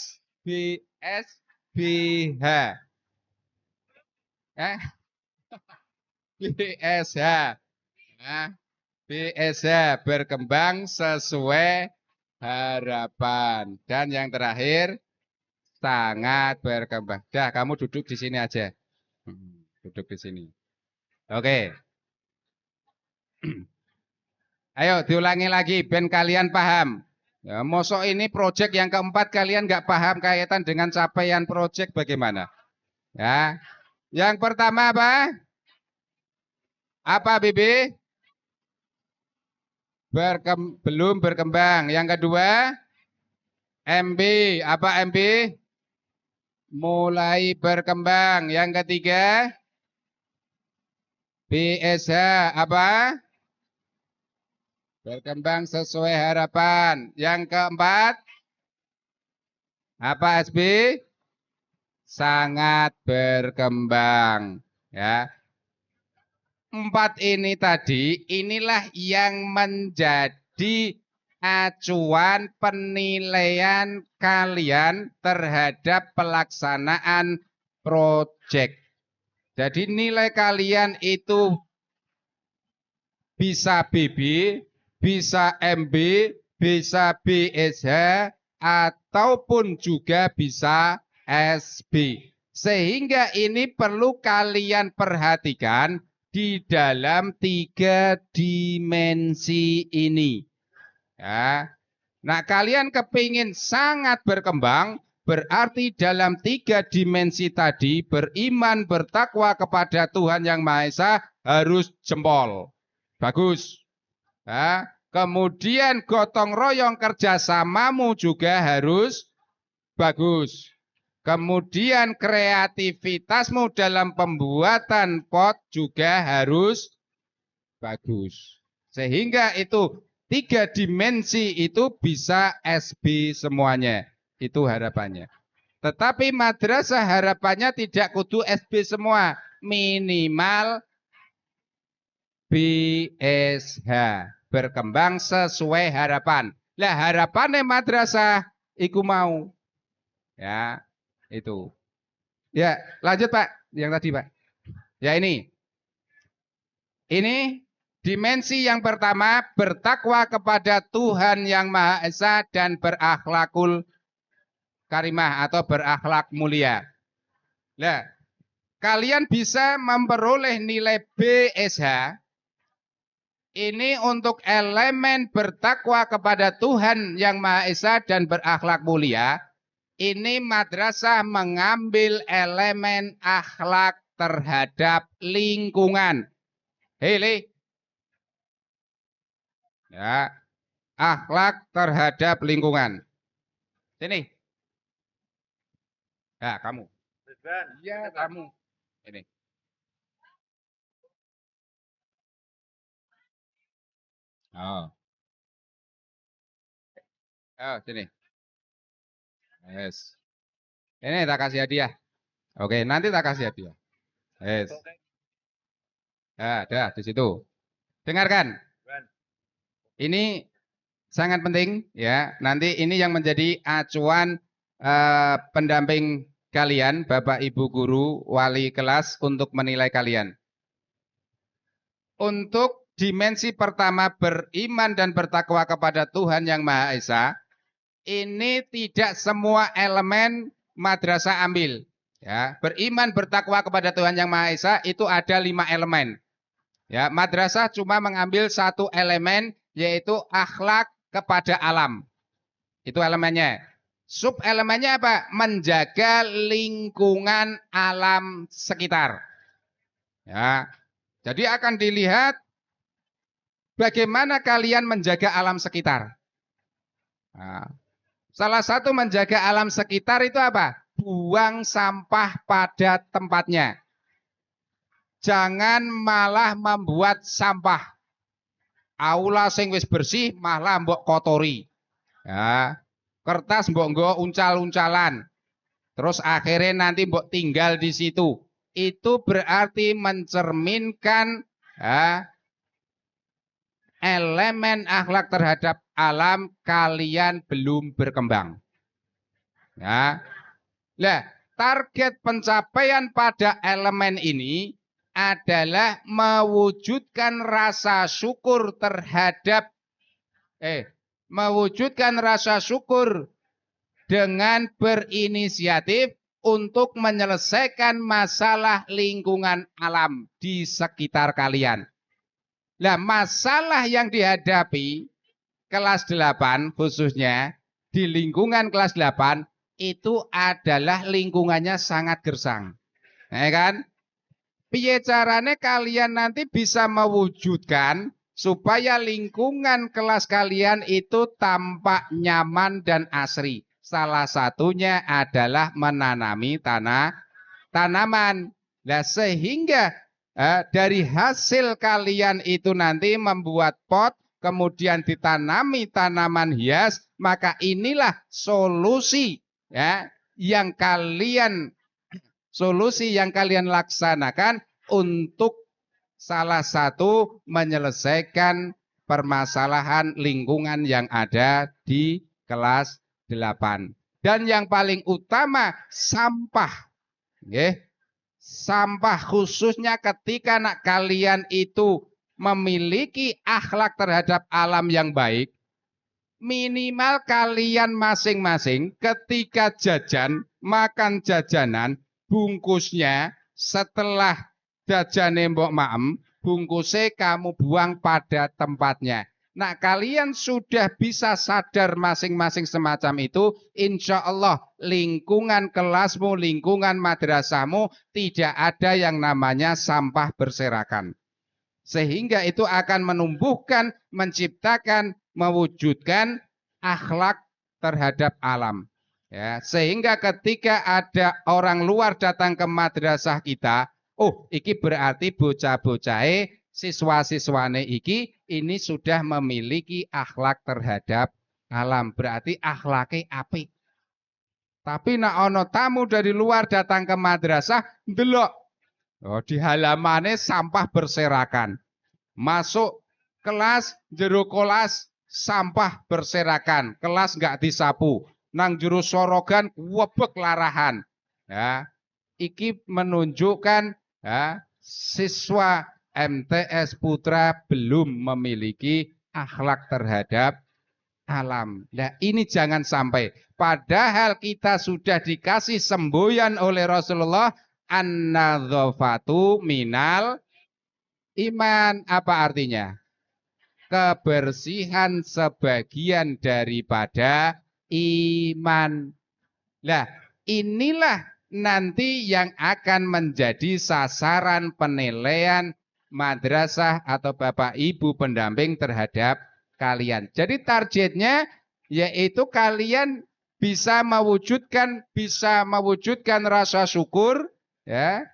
BSBH. BSH. BSH berkembang sesuai harapan. Dan yang terakhir, sangat berkembang. Dah, kamu duduk di sini aja. Duduk di sini. Oke. Ayo diulangi lagi, ben kalian paham. Ya, mosok ini proyek yang keempat kalian nggak paham kaitan dengan capaian proyek bagaimana? Ya. Yang pertama apa? Apa BB? Belum berkembang. Yang kedua, MB. Apa MB? mulai berkembang. Yang ketiga, BSH apa? Berkembang sesuai harapan. Yang keempat, apa SB? Sangat berkembang. Ya. 4 ini tadi, inilah yang menjadi acuan penilaian kalian terhadap pelaksanaan proyek. Jadi nilai kalian itu bisa BB, bisa MB, bisa BSH, ataupun juga bisa SB. Sehingga ini perlu kalian perhatikan di dalam 3 dimensi ini. Ya. Nah, kalian kepingin sangat berkembang, berarti dalam 3 dimensi tadi, beriman, bertakwa kepada Tuhan Yang Maha Esa harus jempol. Bagus. Ya. Kemudian gotong royong kerjasamamu juga harus bagus. Kemudian kreativitasmu dalam pembuatan pot juga harus bagus. Sehingga itu 3 dimensi itu bisa SB semuanya. Itu harapannya. Tetapi madrasah harapannya tidak kudu SB semua. Minimal BSH. Berkembang sesuai harapan. Lah harapannya madrasah iku mau. Ya, itu. Ya, lanjut Pak. Yang tadi Pak. Ya ini. Ini dimensi yang pertama, bertakwa kepada Tuhan Yang Maha Esa dan berakhlakul karimah atau berakhlak mulia. Nah, kalian bisa memperoleh nilai BSH ini untuk elemen bertakwa kepada Tuhan Yang Maha Esa dan berakhlak mulia. Ini madrasah mengambil elemen akhlak terhadap lingkungan. Hei, ya, akhlak terhadap lingkungan. Sini. Ya, kamu. Iya, kamu. Ini. Oh. Oh, sini. Yes. Ini tak kasih hadiah. Oke, nanti tak kasih hadiah. Yes. Ya, dah di situ. Dengarkan. Ini sangat penting ya. Nanti ini yang menjadi acuan pendamping kalian, Bapak Ibu guru, wali kelas untuk menilai kalian. Untuk dimensi pertama beriman dan bertakwa kepada Tuhan Yang Maha Esa, ini tidak semua elemen madrasah ambil. Ya, beriman bertakwa kepada Tuhan Yang Maha Esa itu ada 5 elemen. Ya, madrasah cuma mengambil 1 elemen yaitu akhlak kepada alam. Itu elemennya. Sub elemennya apa? Menjaga lingkungan alam sekitar. Ya. Jadi akan dilihat bagaimana kalian menjaga alam sekitar. Nah, salah satu menjaga alam sekitar itu apa? Buang sampah pada tempatnya. Jangan malah membuat sampah. Aula sing wis bersih malah mbok kotori. Ya. Kertas mbok nggo uncal-uncalan. Terus akhirnya nanti mbok tinggal di situ. Itu berarti mencerminkan ya, elemen akhlak terhadap alam kalian belum berkembang. Ya. Nah, target pencapaian pada elemen ini adalah mewujudkan rasa syukur terhadap mewujudkan rasa syukur dengan berinisiatif untuk menyelesaikan masalah lingkungan alam di sekitar kalian. Nah, masalah yang dihadapi kelas 8 khususnya di lingkungan kelas 8 itu adalah lingkungannya sangat gersang. Ya kan? Piye carane kalian nanti bisa mewujudkan supaya lingkungan kelas kalian itu tampak nyaman dan asri. salah satunya adalah menanami tanaman. Nah, sehingga dari hasil kalian itu nanti membuat pot, kemudian ditanami tanaman hias, maka inilah solusi ya yang kalian laksanakan untuk salah satu menyelesaikan permasalahan lingkungan yang ada di kelas 8. Dan yang paling utama sampah. Sampah khususnya ketika anak kalian itu memiliki akhlak terhadap alam yang baik, minimal kalian masing-masing ketika jajan, makan jajanan, bungkusnya setelah jajane mbok maem, bungkusnya kamu buang pada tempatnya. Nah, kalian sudah bisa sadar masing-masing semacam itu, insya Allah lingkungan kelasmu, lingkungan madrasahmu tidak ada yang namanya sampah berserakan. Sehingga itu akan menumbuhkan, menciptakan, mewujudkan akhlak terhadap alam. Ya, sehingga ketika ada orang luar datang ke madrasah kita, oh, iki berarti bocah-bocahe, siswa-siswane iki ini sudah memiliki akhlak terhadap alam. Berarti akhlake apik. Tapi nek ana tamu dari luar datang ke madrasah, ndelok di halamannya sampah berserakan. Masuk kelas, jero kelas sampah berserakan. Kelas nggak disapu. Nang jero sorogan webek larahan. Ya, iki menunjukkan ya, siswa MTS Putra belum memiliki akhlak terhadap alam. Nah, ini jangan sampai. Padahal kita sudah dikasih semboyan oleh Rasulullah, an-nadzafatu minal iman. Apa artinya? Kebersihan sebagian daripada iman. Nah, inilah nanti yang akan menjadi sasaran penilaian madrasah atau Bapak Ibu pendamping terhadap kalian. Jadi targetnya yaitu kalian bisa mewujudkan rasa syukur, ya,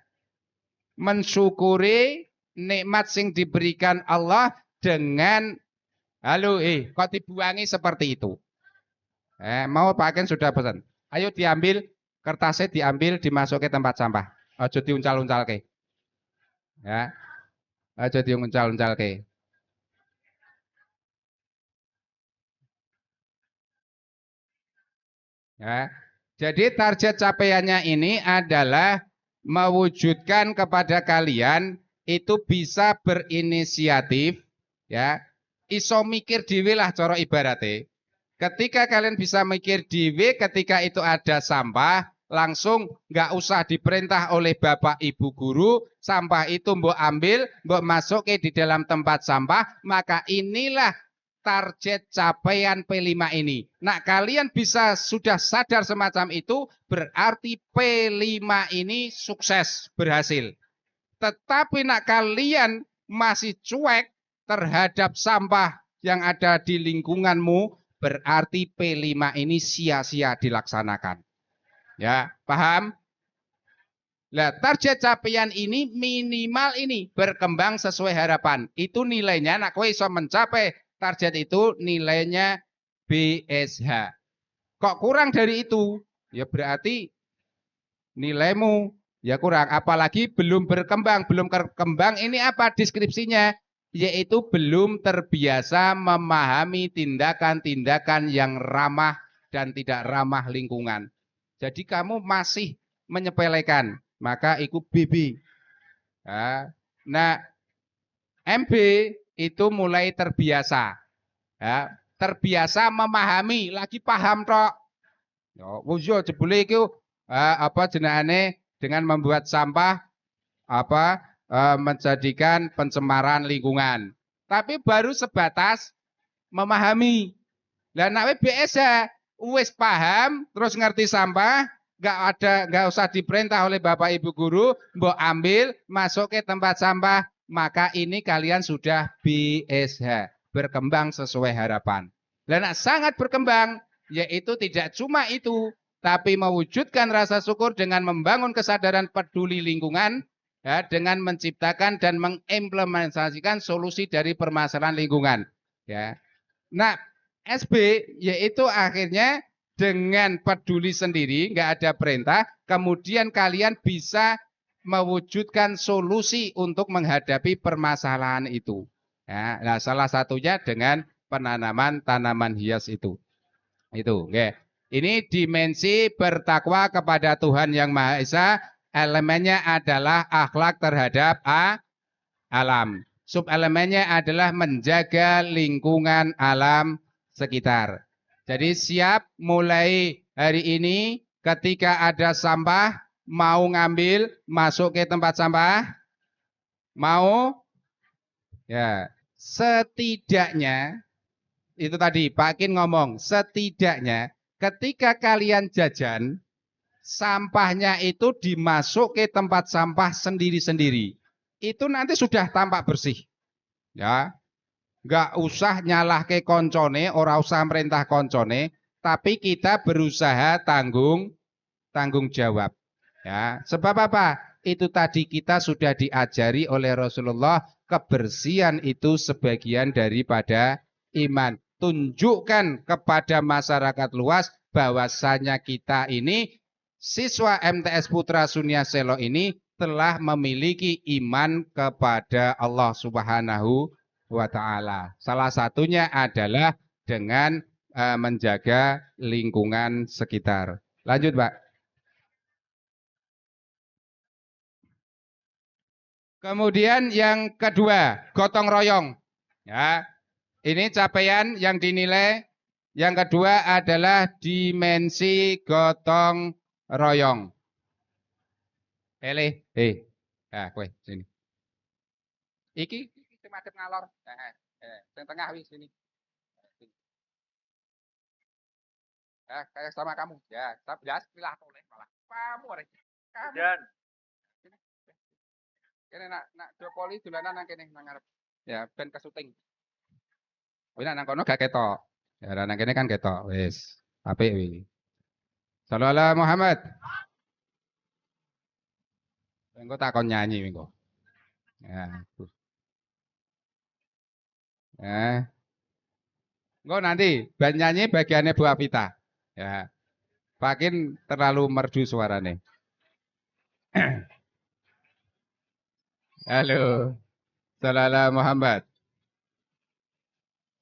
mensyukuri nikmat sing diberikan Allah dengan kok dibuangi seperti itu. Mau pakai sudah pesan. Ayo diambil kertasnya, diambil dimasuki tempat sampah. Aja diuncal-uncalke. Ya. Aja diuncal-uncalke. Ya. Jadi target capaiannya ini adalah mewujudkan kepada kalian itu bisa berinisiatif, ya, iso mikir dhewe lah cara ibaratnya. Ketika kalian bisa mikir dhewe, ketika itu ada sampah, langsung nggak usah diperintah oleh bapak ibu guru, sampah itu mbok ambil, mbok masukin di dalam tempat sampah, maka inilah target capaian P5 ini. Nah, kalian bisa sudah sadar semacam itu, berarti P5 ini sukses, berhasil. Tetapi nak kalian masih cuek terhadap sampah yang ada di lingkunganmu, berarti P5 ini sia-sia dilaksanakan. Ya, paham? Nah, target capaian ini minimal ini berkembang sesuai harapan. Itu nilainya, nak kowe iso mencapai target itu nilainya BSH. Kok kurang dari itu? Ya berarti nilaimu ya kurang. Apalagi belum berkembang. Belum berkembang ini apa deskripsinya? Yaitu belum terbiasa memahami tindakan-tindakan yang ramah dan tidak ramah lingkungan. Jadi kamu masih menyepelekan. Maka ikut BB. Nah, MB itu mulai terbiasa. Ya, terbiasa memahami, lagi paham tok. Yo jebule iki apa jenenge dengan membuat sampah menjadikan pencemaran lingkungan. Tapi baru sebatas memahami. Lah nek BS wis paham, terus ngerti sampah, nggak usah diperintah oleh Bapak Ibu guru, mbok ambil, masuk ke tempat sampah, maka ini kalian sudah BSH, berkembang sesuai harapan. Dan sangat berkembang, yaitu tidak cuma itu, tapi mewujudkan rasa syukur dengan membangun kesadaran peduli lingkungan, ya, dengan menciptakan dan mengimplementasikan solusi dari permasalahan lingkungan. Ya. Nah, SB yaitu akhirnya dengan peduli sendiri, nggak ada perintah, kemudian kalian bisa mewujudkan solusi untuk menghadapi permasalahan itu. Ya, nah, salah satunya dengan penanaman tanaman hias itu. Itu, okay. Ini dimensi bertakwa kepada Tuhan Yang Maha Esa. Elemennya adalah akhlak terhadap alam. Subelemennya adalah menjaga lingkungan alam sekitar. Jadi siap mulai hari ini ketika ada sampah, mau ngambil, masuk ke tempat sampah, mau? Ya, setidaknya, itu tadi Pak Kin ngomong, setidaknya ketika kalian jajan, sampahnya itu dimasuk ke tempat sampah sendiri-sendiri. Itu nanti sudah tampak bersih. Ya, nggak usah nyalah ke koncone, ora usah merintah koncone, tapi kita berusaha tanggung jawab. Ya, sebab apa? Itu tadi kita sudah diajari oleh Rasulullah, kebersihan itu sebagian daripada iman. Tunjukkan kepada masyarakat luas bahwasanya kita ini siswa MTS Putra Sunia Selo ini telah memiliki iman kepada Allah Subhanahu wa Ta'ala. Salah satunya adalah dengan menjaga lingkungan sekitar. Lanjut, Pak. Kemudian yang kedua, gotong royong. Ya, ini capaian yang dinilai. Yang kedua adalah dimensi gotong royong. Nah, kowe sini. Iki madhep ngalor. Yang tengah wis sini. Ya, kayak sama kamu. Ya, tapi jelas pilah toleh malah. Kamu arek. Kamu. Dan kene nak dopoli dolanan nang kene nang ngarep. Ya, ben kesuting. Kowe nang kono gak ketok. Ya, nang kene kan ketok. Wis. Apik iki. Sallallahu Muhammad. Engko takon nyanyi engko. Ya. Engko nanti nyanyi bagiannya Bu Afita. Ya. Pakin terlalu merdu suarane. Halo. Sallallahu Muhammad.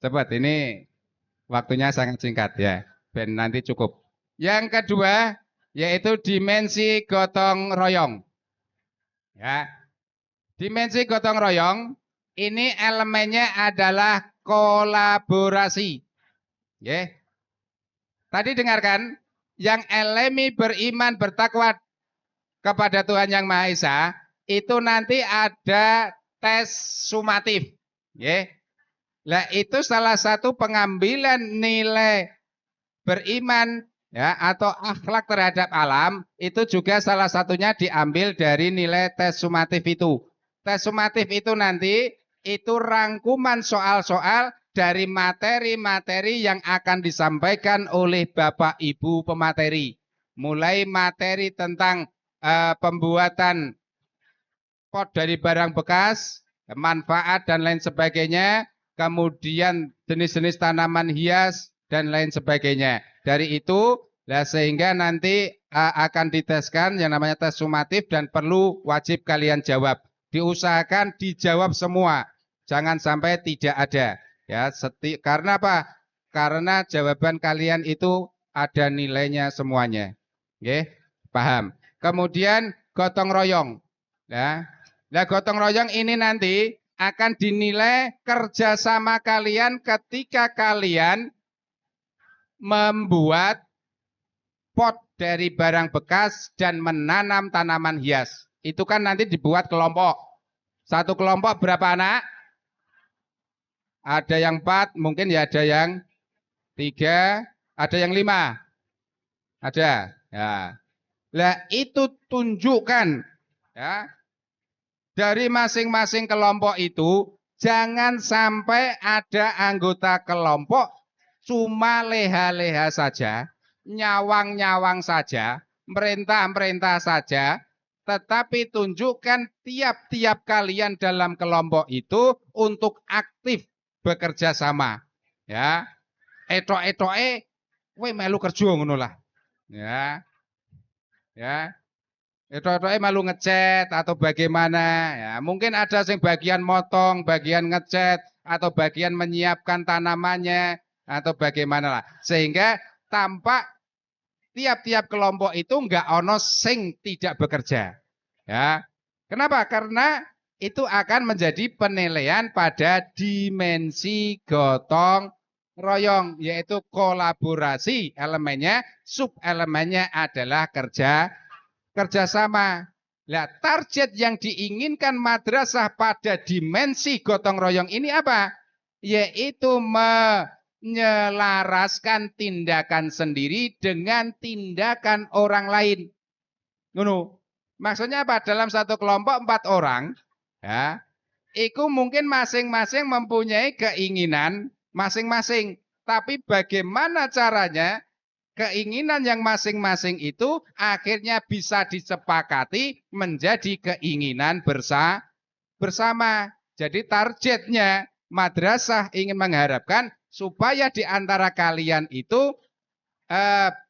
Cepat, ini waktunya sangat singkat ya. Ben nanti cukup. Yang kedua yaitu dimensi gotong royong. Ya. Dimensi gotong royong ini elemennya adalah kolaborasi. Ya. Tadi dengarkan, yang elemi beriman bertakwa kepada Tuhan Yang Maha Esa itu nanti ada tes sumatif. Ya. Nah, itu salah satu pengambilan nilai beriman ya atau akhlak terhadap alam, itu juga salah satunya diambil dari nilai tes sumatif itu. Tes sumatif itu nanti itu rangkuman soal-soal dari materi-materi yang akan disampaikan oleh Bapak Ibu pemateri. Mulai materi tentang pembuatan pot dari barang bekas, manfaat dan lain sebagainya, kemudian jenis-jenis tanaman hias dan lain sebagainya. Dari itu, sehingga nanti akan diteskan yang namanya tes sumatif dan perlu wajib kalian jawab. Diusahakan dijawab semua, jangan sampai tidak ada. Ya, karena apa? Karena jawaban kalian itu ada nilainya semuanya. Oke, paham? Kemudian gotong royong. Ya. Nah, gotong royong ini nanti akan dinilai kerjasama kalian ketika kalian membuat pot dari barang bekas dan menanam tanaman hias. Itu kan nanti dibuat kelompok. Satu kelompok berapa anak? Ada yang 4, mungkin ya ada yang 3, ada yang 5. Ada. Ya. Nah, itu tunjukkan ya. Dari masing-masing kelompok itu jangan sampai ada anggota kelompok cuma leha-leha saja, nyawang-nyawang saja, merintah-merintah saja, tetapi tunjukkan tiap-tiap kalian dalam kelompok itu untuk aktif bekerja sama. Ya, etok-etoke kowe melu kerja ngono lah. Ya. Ya. Etok-etoke melu ngecat atau bagaimana ya. Mungkin ada yang bagian motong, bagian ngecat atau bagian menyiapkan tanamannya atau bagaimana lah. Sehingga tampak tiap-tiap kelompok itu enggak ono sing tidak bekerja. Ya. Kenapa? Karena itu akan menjadi penilaian pada dimensi gotong royong, yaitu kolaborasi elemennya, sub elemennya adalah kerjasama. Nah, target yang diinginkan madrasah pada dimensi gotong royong ini apa? Yaitu menyelaraskan tindakan sendiri dengan tindakan orang lain. Ngono. Maksudnya apa? Dalam satu kelompok 4 orang, ya, itu mungkin masing-masing mempunyai keinginan masing-masing. Tapi bagaimana caranya keinginan yang masing-masing itu akhirnya bisa disepakati menjadi keinginan bersama. Jadi targetnya madrasah ingin mengharapkan supaya di antara kalian itu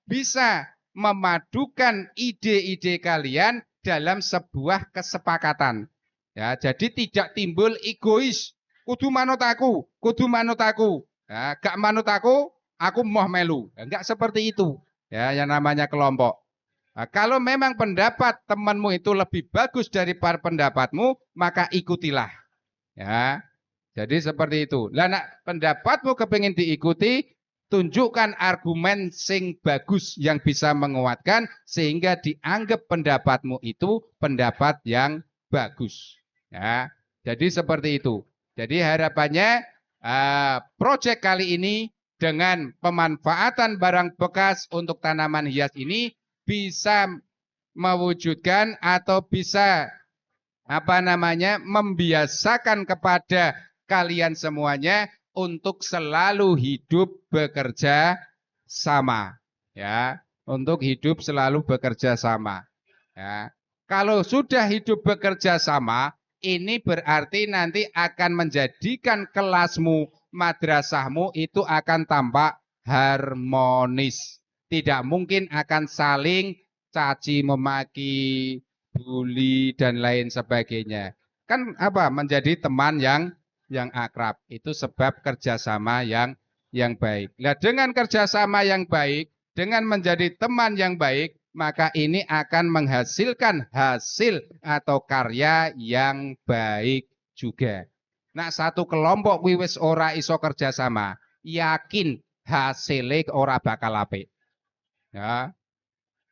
bisa memadukan ide-ide kalian dalam sebuah kesepakatan. Ya, jadi tidak timbul egois. Kudu manut aku, kudu manut aku. Ya, gak manut aku mau melu. Enggak seperti itu. Ya, yang namanya kelompok. Nah, kalau memang pendapat temanmu itu lebih bagus daripada pendapatmu, maka ikutilah. Ya. Jadi seperti itu. Lah nak pendapatmu kepingin diikuti, tunjukkan argumen sing bagus yang bisa menguatkan sehingga dianggap pendapatmu itu pendapat yang bagus. Ya. Jadi seperti itu. Jadi harapannya proyek kali ini dengan pemanfaatan barang bekas untuk tanaman hias ini bisa mewujudkan atau bisa membiasakan kepada kalian semuanya untuk selalu hidup bekerja sama, ya, untuk hidup selalu bekerja sama. Ya. Kalau sudah hidup bekerja sama, ini berarti nanti akan menjadikan kelasmu, madrasahmu itu akan tampak harmonis. Tidak mungkin akan saling caci memaki, bully dan lain sebagainya. Kan apa? Menjadi teman yang akrab. Itu sebab kerjasama yang baik. Nah, dengan kerjasama yang baik, dengan menjadi teman yang baik, maka ini akan menghasilkan hasil atau karya yang baik juga. Nah, satu kelompok wis ora iso kerjasama, yakin hasilnya ora bakal apik. Ya.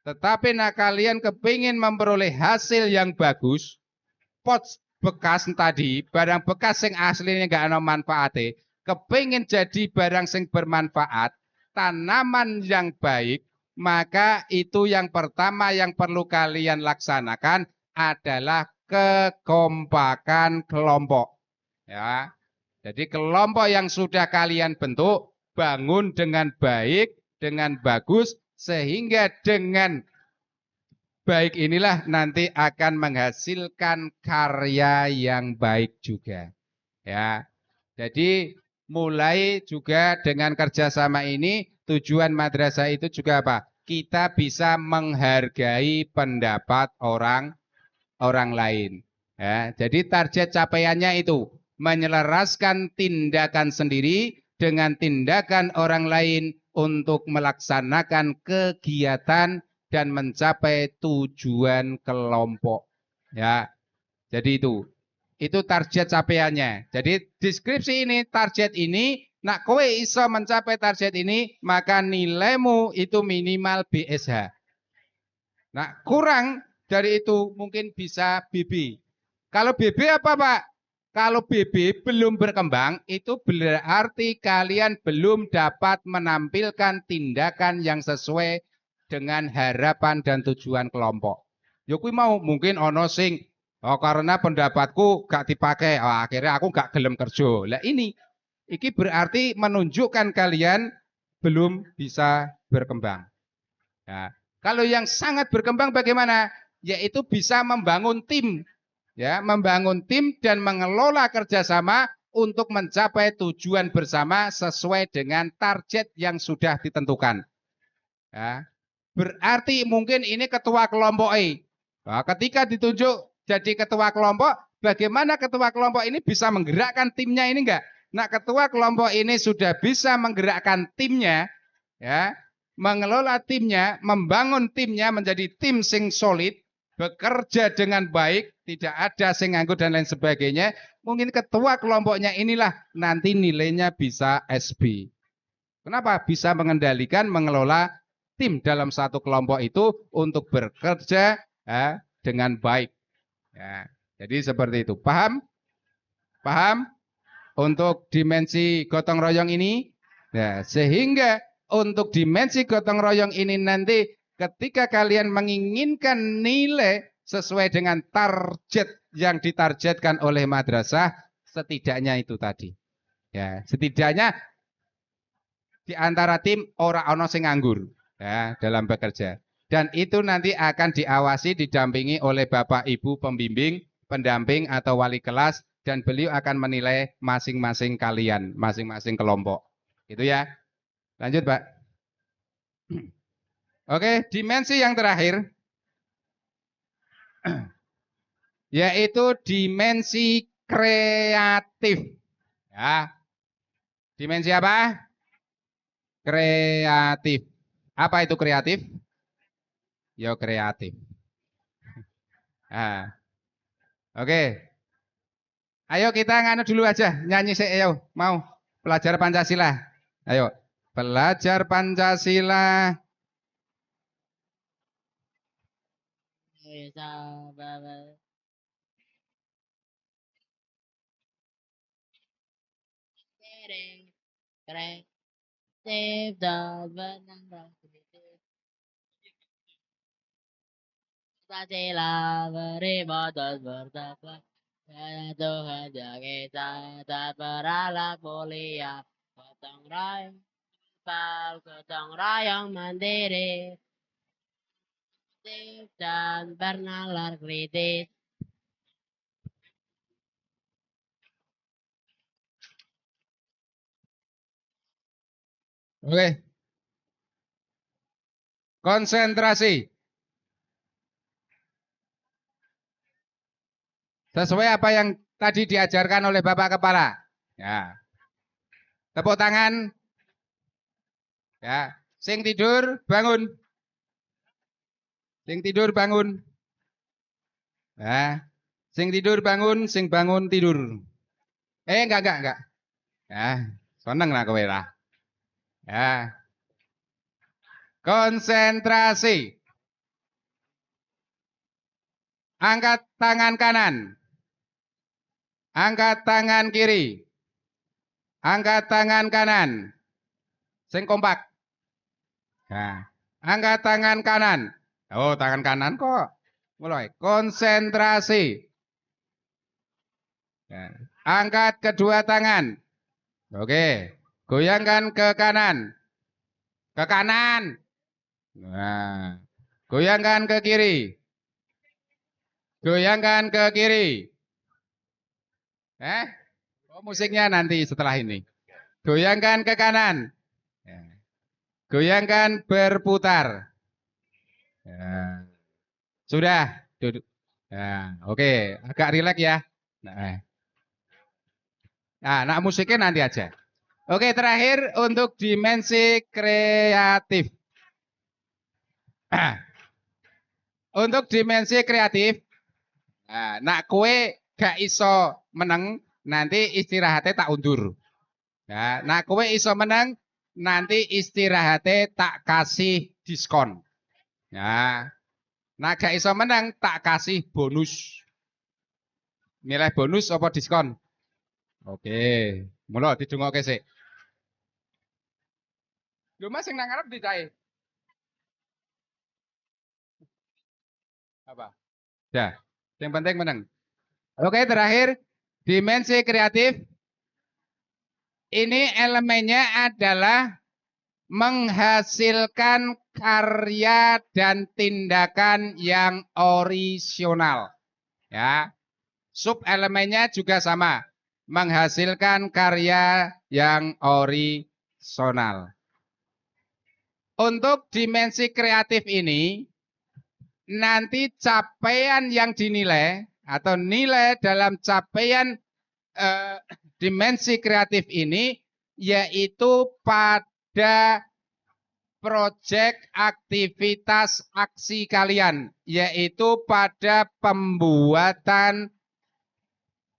Tetapi nah kalian kepingin memperoleh hasil yang bagus, pot bekas tadi, barang bekas yang aslinya nggak ada manfaatnya, kepingin jadi barang yang bermanfaat, tanaman yang baik, maka itu yang pertama yang perlu kalian laksanakan adalah kekompakan kelompok. Ya, jadi kelompok yang sudah kalian bentuk, bangun dengan baik, dengan bagus, sehingga dengan baik inilah nanti akan menghasilkan karya yang baik juga. Ya, jadi mulai juga dengan kerjasama ini tujuan madrasah itu juga apa? Kita bisa menghargai pendapat orang lain. Ya, jadi target capaiannya itu menyelaraskan tindakan sendiri dengan tindakan orang lain untuk melaksanakan kegiatan dan mencapai tujuan kelompok. Ya, jadi itu target capaiannya. Jadi deskripsi ini, target ini, nak kowe iso mencapai target ini, maka nilaimu itu minimal BSH. Nah, kurang dari itu mungkin bisa BB. Kalau BB apa, Pak? Kalau BB belum berkembang, itu berarti kalian belum dapat menampilkan tindakan yang sesuai dengan harapan dan tujuan kelompok. Ya kuwi mau mungkin ono sing karena pendapatku gak dipakai, akhirnya aku gak gelem kerja. Lah iki berarti menunjukkan kalian belum bisa berkembang. Nah, kalau yang sangat berkembang bagaimana? Yaitu bisa membangun tim, ya, membangun tim dan mengelola kerjasama untuk mencapai tujuan bersama sesuai dengan target yang sudah ditentukan. Ya, berarti mungkin ini ketua kelompok E. Nah, ketika ditunjuk jadi ketua kelompok, bagaimana ketua kelompok ini bisa menggerakkan timnya ini enggak? Nah, ketua kelompok ini sudah bisa menggerakkan timnya, ya, mengelola timnya, membangun timnya menjadi tim sing solid, bekerja dengan baik, tidak ada sing nganggur dan lain sebagainya. Mungkin ketua kelompoknya inilah nanti nilainya bisa SB. Kenapa? Bisa mengendalikan, mengelola tim dalam satu kelompok itu untuk bekerja, ya, dengan baik. Ya, jadi seperti itu. Paham? Paham? Untuk dimensi gotong royong ini, ya, sehingga untuk dimensi gotong royong ini nanti ketika kalian menginginkan nilai sesuai dengan target yang ditargetkan oleh madrasah, setidaknya itu tadi. Ya, setidaknya di antara tim ora ono sing nganggur, ya, dalam bekerja. Dan itu nanti akan diawasi, didampingi oleh Bapak Ibu pembimbing, pendamping atau wali kelas, dan beliau akan menilai masing-masing kalian, masing-masing kelompok. Gitu ya. Lanjut, Pak. Oke, dimensi yang terakhir yaitu dimensi kreatif. Ya. Dimensi apa? Kreatif. Apa itu kreatif? Yo kreatif. Nah, oke. Ayo kita nganu dulu aja, nyanyi sih, ayo. Mau belajar Pancasila. Ayo, belajar Pancasila. Kreatif dan benar kritis. Pancasila beriman dan bertakwa kepada Tuhan yang Esa dan berakhlak mulia. Gotong royong, gotong royong mandiri, aktif dan bernalar kritis. Oke, konsentrasi. Sesuai apa yang tadi diajarkan oleh Bapak Kepala. Ya. Tepuk tangan. Ya. Sing tidur bangun. Sing tidur bangun. Ya. Sing tidur bangun, sing bangun tidur. Enggak. Ya, seneng lah kowe lah. Ya. Konsentrasi. Angkat tangan kanan. Angkat tangan kiri. Angkat tangan kanan. Sing kompak. Nah, angkat tangan kanan. Oh, tangan kanan kok. Mulai. Konsentrasi. Nah, angkat kedua tangan. Oke. Goyangkan ke kanan. Ke kanan. Nah, goyangkan ke kiri. Goyangkan ke kiri. Oh, musiknya nanti setelah ini. Goyangkan ke kanan. Ya. Goyangkan berputar. Ya. Sudah. Duduk. Ya, oke. Agak rileks ya. Nah, musiknya nanti aja. Oke, terakhir untuk dimensi kreatif. Untuk dimensi kreatif, nak kue gak iso menang, nanti istirahatnya tak undur. Nah, kue iso menang, nanti istirahatnya tak kasih diskon. Nah, gak iso menang, tak kasih bonus. Nilai bonus apa diskon? Oke, mula didungokke sik. Lho Mas sing nang ngarep dicae. Apa? Ya, yang penting menang. Oke, terakhir dimensi kreatif. Ini elemennya adalah menghasilkan karya dan tindakan yang orisinal. Ya. Subelemennya juga sama, menghasilkan karya yang orisinal. Untuk dimensi kreatif ini, nanti capaian yang dinilai atau nilai dalam capaian dimensi kreatif ini yaitu pada proyek aktivitas aksi kalian, yaitu pada pembuatan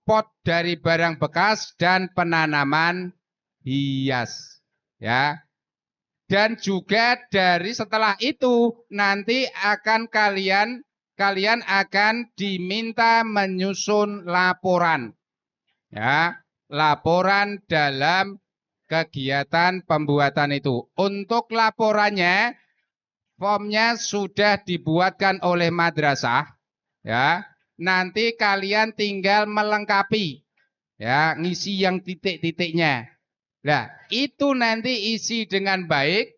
pot dari barang bekas dan penanaman hias. Ya. Dan juga dari setelah itu nanti akan kalian akan diminta menyusun laporan. Ya, laporan dalam kegiatan pembuatan itu. Untuk laporannya, formnya sudah dibuatkan oleh madrasah. Ya, nanti kalian tinggal melengkapi, ya, ngisi yang titik-titiknya. Nah, itu nanti isi dengan baik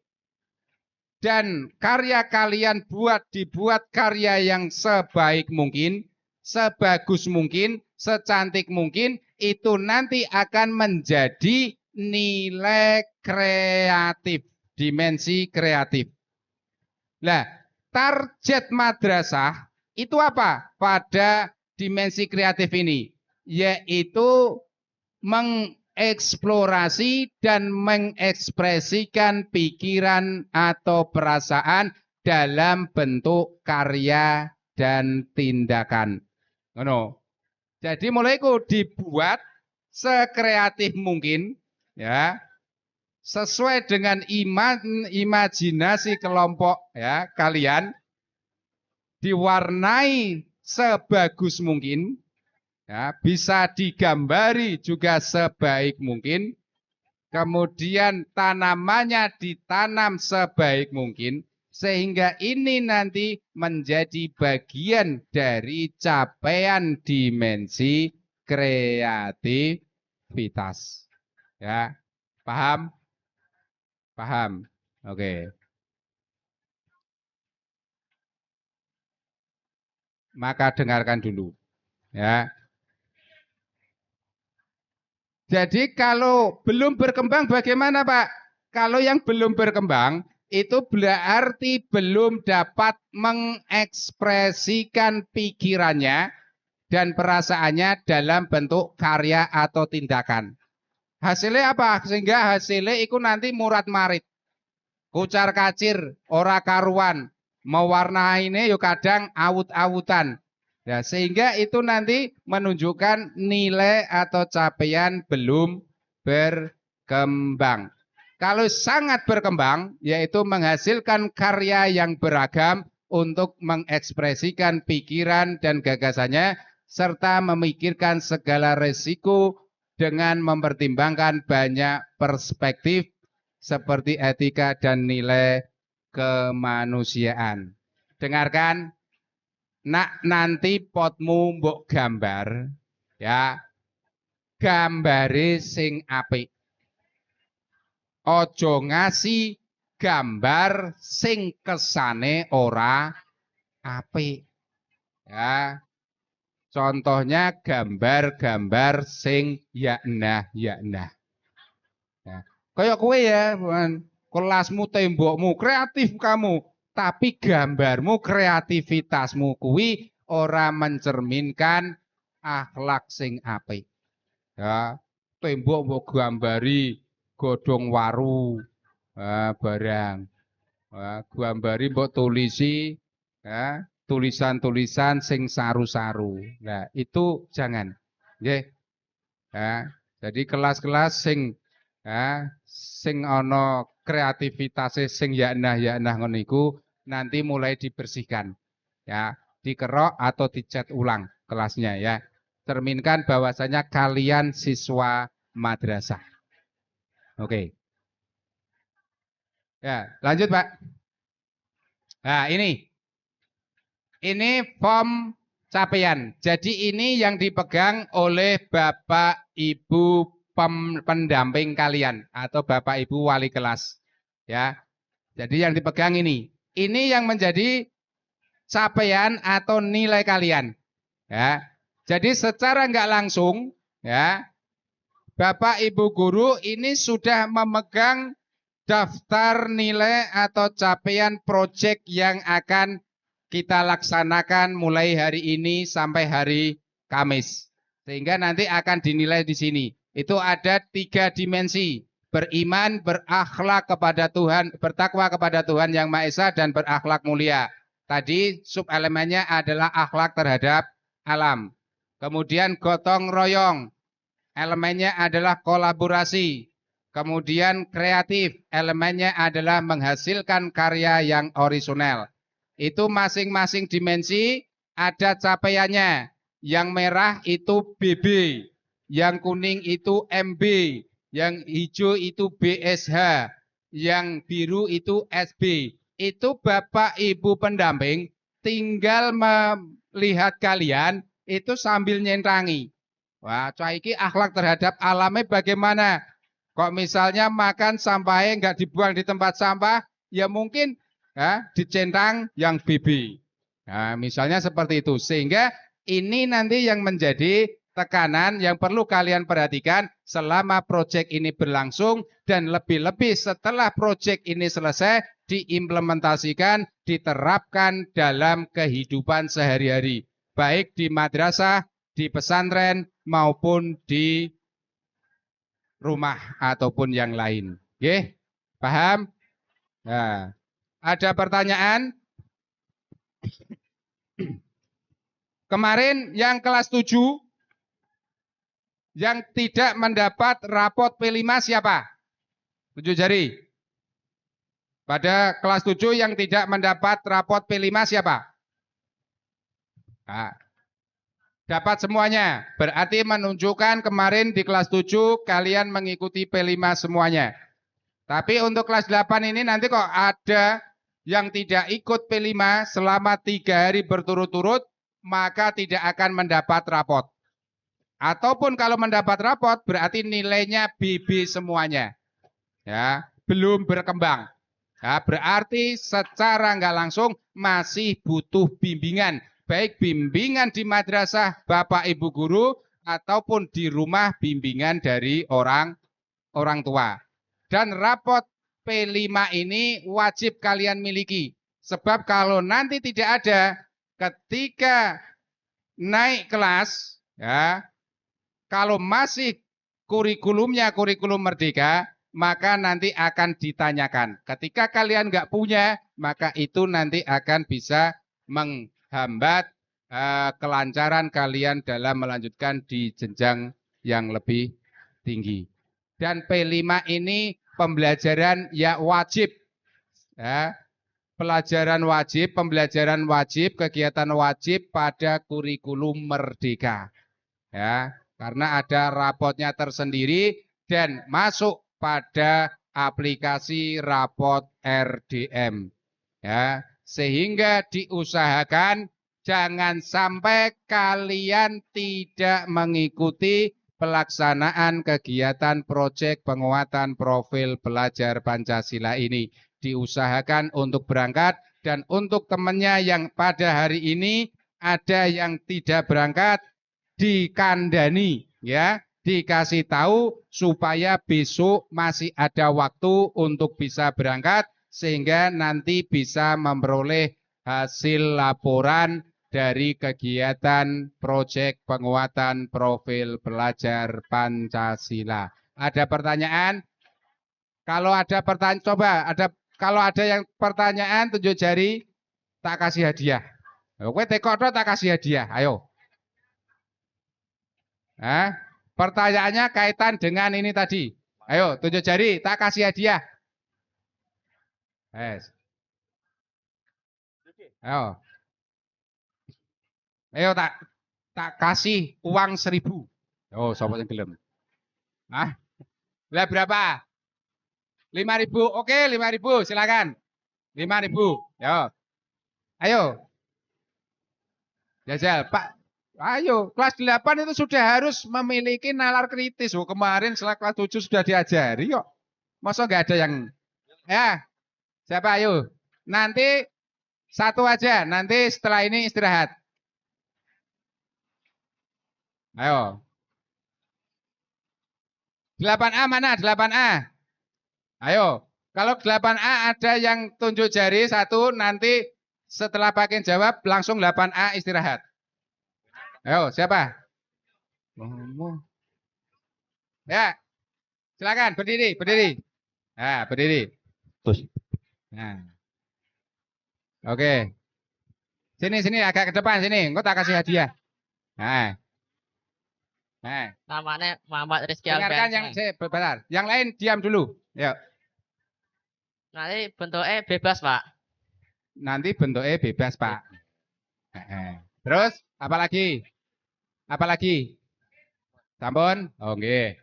dan karya kalian dibuat karya yang sebaik mungkin, sebagus mungkin, secantik mungkin. Itu nanti akan menjadi nilai kreatif, dimensi kreatif. Nah, target madrasah itu apa pada dimensi kreatif ini? Yaitu mengeksplorasi dan mengekspresikan pikiran atau perasaan dalam bentuk karya dan tindakan. Jadi mulai dibuat sekreatif mungkin, ya, sesuai dengan imajinasi kelompok, ya, kalian, diwarnai sebagus mungkin, ya, bisa digambari juga sebaik mungkin, kemudian tanamannya ditanam sebaik mungkin, sehingga ini nanti menjadi bagian dari capaian dimensi kreativitas. Ya, paham? Paham? Oke. Maka dengarkan dulu. Ya. Jadi kalau belum berkembang bagaimana, Pak? Kalau yang belum berkembang itu berarti belum dapat mengekspresikan pikirannya dan perasaannya dalam bentuk karya atau tindakan. Hasilnya apa? Sehingga hasilnya itu nanti murat marit, kucar kacir, ora karuan, mewarnainya yuk kadang awut-awutan. Ya, sehingga itu nanti menunjukkan nilai atau capaian belum berkembang. Kalau sangat berkembang, yaitu menghasilkan karya yang beragam untuk mengekspresikan pikiran dan gagasannya, serta memikirkan segala resiko dengan mempertimbangkan banyak perspektif seperti etika dan nilai kemanusiaan. Dengarkan, nak nanti potmu mbok gambar, ya, gambare sing apik. Ojo ngasih gambar sing kesane ora apik. Ya. Contohnya gambar-gambar sing yaknah. Ya. Kayak kowe ya, kelasmu, tembokmu kreatif kamu, tapi gambarmu, kreativitasmu kuwi ora mencerminkan akhlak sing apik. Ya, tembok mbok gambari godhong waru, barang. Gambari mbok tulisi, ya, tulisan-tulisan sing saru-saru. Nah, itu jangan. Nggih. Ya, jadi kelas-kelas sing, ya, sing ana kreativitasé sing yaknah ngono iku nanti mulai dibersihkan. Ya, dikerok atau dicat ulang kelasnya, ya. Cerminkan bahwasanya kalian siswa madrasah. Oke. Ya, lanjut, Pak. Nah, ini form capaian. Jadi ini yang dipegang oleh Bapak Ibu pendamping kalian atau Bapak Ibu wali kelas. Ya. Jadi yang dipegang ini. Ini yang menjadi capaian atau nilai kalian. Ya. Jadi secara nggak langsung, ya, Bapak Ibu guru ini sudah memegang daftar nilai atau capaian proyek yang akan kita laksanakan mulai hari ini sampai hari Kamis. Sehingga nanti akan dinilai di sini. Itu ada 3 dimensi. Beriman, berakhlak kepada Tuhan, bertakwa kepada Tuhan Yang Maha Esa, dan berakhlak mulia. Tadi subelemennya adalah akhlak terhadap alam. Kemudian gotong royong, elemennya adalah kolaborasi. Kemudian kreatif, elemennya adalah menghasilkan karya yang orisinal. Itu masing-masing dimensi ada capaiannya. Yang merah itu BB, yang kuning itu MB, yang hijau itu BSH, yang biru itu SB. Itu Bapak Ibu pendamping tinggal melihat kalian itu sambil nyentangi. Wah, cah iki akhlak terhadap alamnya bagaimana? Kok misalnya makan sampahnya nggak dibuang di tempat sampah, ya mungkin ya, dicentang yang BB. Nah, misalnya seperti itu. Sehingga ini nanti yang menjadi tekanan yang perlu kalian perhatikan selama proyek ini berlangsung, dan lebih-lebih setelah proyek ini selesai diimplementasikan, diterapkan dalam kehidupan sehari-hari, baik di madrasah, di pesantren, maupun di rumah ataupun yang lain. Oke, paham? Nah, ada pertanyaan? Kemarin yang kelas 7 yang tidak mendapat rapot P5 siapa? 7 jari. Pada kelas 7 yang tidak mendapat rapot P5 siapa? Nah, dapat semuanya. Berarti menunjukkan kemarin di kelas 7 kalian mengikuti P5 semuanya. Tapi untuk kelas 8 ini nanti kok ada yang tidak ikut P5 selama 3 hari berturut-turut, maka tidak akan mendapat rapot. Ataupun kalau mendapat rapot berarti nilainya BB semuanya. Ya, belum berkembang. Ya, berarti secara nggak langsung masih butuh bimbingan. Baik bimbingan di madrasah Bapak Ibu guru ataupun di rumah bimbingan dari orang tua. Dan rapot P5 ini wajib kalian miliki. Sebab kalau nanti tidak ada, ketika naik kelas, ya, kalau masih kurikulumnya kurikulum merdeka, maka nanti akan ditanyakan. Ketika kalian nggak punya, maka itu nanti akan bisa menghambat kelancaran kalian dalam melanjutkan di jenjang yang lebih tinggi. Dan P5 ini pembelajaran ya wajib. Ya, pelajaran wajib, pembelajaran wajib, kegiatan wajib pada kurikulum merdeka. Ya, karena ada rapotnya tersendiri dan masuk pada aplikasi rapot RDM. Ya, sehingga diusahakan jangan sampai kalian tidak mengikuti pelaksanaan kegiatan proyek penguatan profil pelajar Pancasila ini. Diusahakan untuk berangkat, dan untuk temannya yang pada hari ini ada yang tidak berangkat, dikandani, ya, dikasih tahu supaya besok masih ada waktu untuk bisa berangkat, sehingga nanti bisa memperoleh hasil laporan dari kegiatan proyek penguatan profil pelajar Pancasila. Ada pertanyaan? Kalau ada pertanyaan, coba kalau ada yang pertanyaan tunjuk jari, tak kasih hadiah. Kowe tekok tak kasih hadiah. Ayo. Pertanyaannya kaitan dengan ini tadi. Ayo, tunjuk jari, tak kasih hadiah. Yes. Ayo. Ayo tak kasih uang 1.000. Oh, sopo yang gelem. Lah berapa? 5.000. Oke, 5.000, silakan. 5.000. Yo. Ayo. Jajal, Pak. Ayo, kelas 8 itu sudah harus memiliki nalar kritis. Oh, kemarin setelah kelas 7 sudah diajari kok. Masa nggak ada yang Ya, siapa ayo? Nanti satu aja, nanti setelah ini istirahat. Ayo. 8A mana? 8A. Ayo. Kalau 8A ada yang tunjuk jari satu, nanti setelah pakai jawab langsung 8A istirahat. Ayo, siapa? Ngomong. Ya, silakan berdiri, berdiri. Nah, berdiri. Terus. Nah, oke. Sini, sini agak ke depan sini. Engkau tak kasih hadiah. Nah, nah. Namanya Muhammad Rizky Dengarkan yang Alfiansyah. bentar. Yang lain diam dulu. Yuk. Nanti bentuknya bebas, Pak. Nanti bentuknya bebas, Pak. Terus apa lagi? Apa lagi? Sampun? Oke.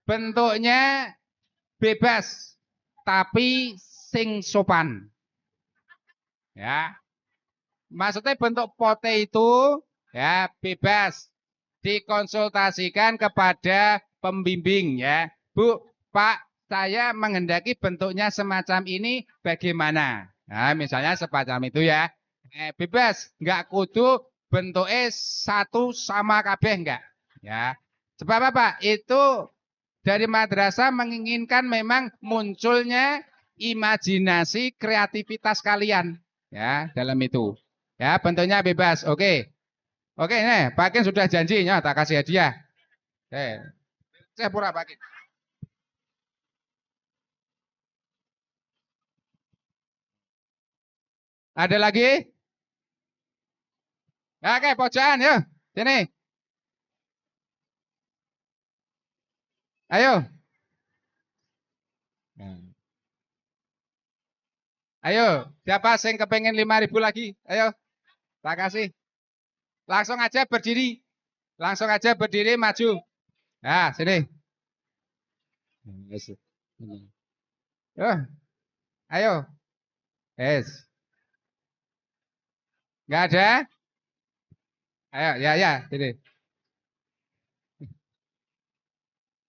Bentuknya bebas tapi sing sopan. Ya. Maksudnya bentuk pote itu ya bebas dikonsultasikan kepada pembimbing ya. Bu, Pak, saya menghendaki bentuknya semacam ini bagaimana? Nah, misalnya semacam itu ya. Bebas, nggak kudu bentuknya satu sama kabeh enggak. Ya. Sebab apa? Itu dari madrasah menginginkan memang munculnya imajinasi kreativitas kalian ya dalam itu. Ya, bentuknya bebas. Oke. Oke, nih, Pak Kin sudah janji ya tak kasih hadiah. Saya pura Pak Kin. Ada lagi? Ya, oke, pojokan yuk. Sini. Ayo. Ayo, siapa yang kepengen 5.000 lagi? Ayo, tak kasih. Langsung aja berdiri. Langsung aja berdiri maju. Nah, sini. Ayo. Yes. Enggak ada? Ayo, ya, ya, sini.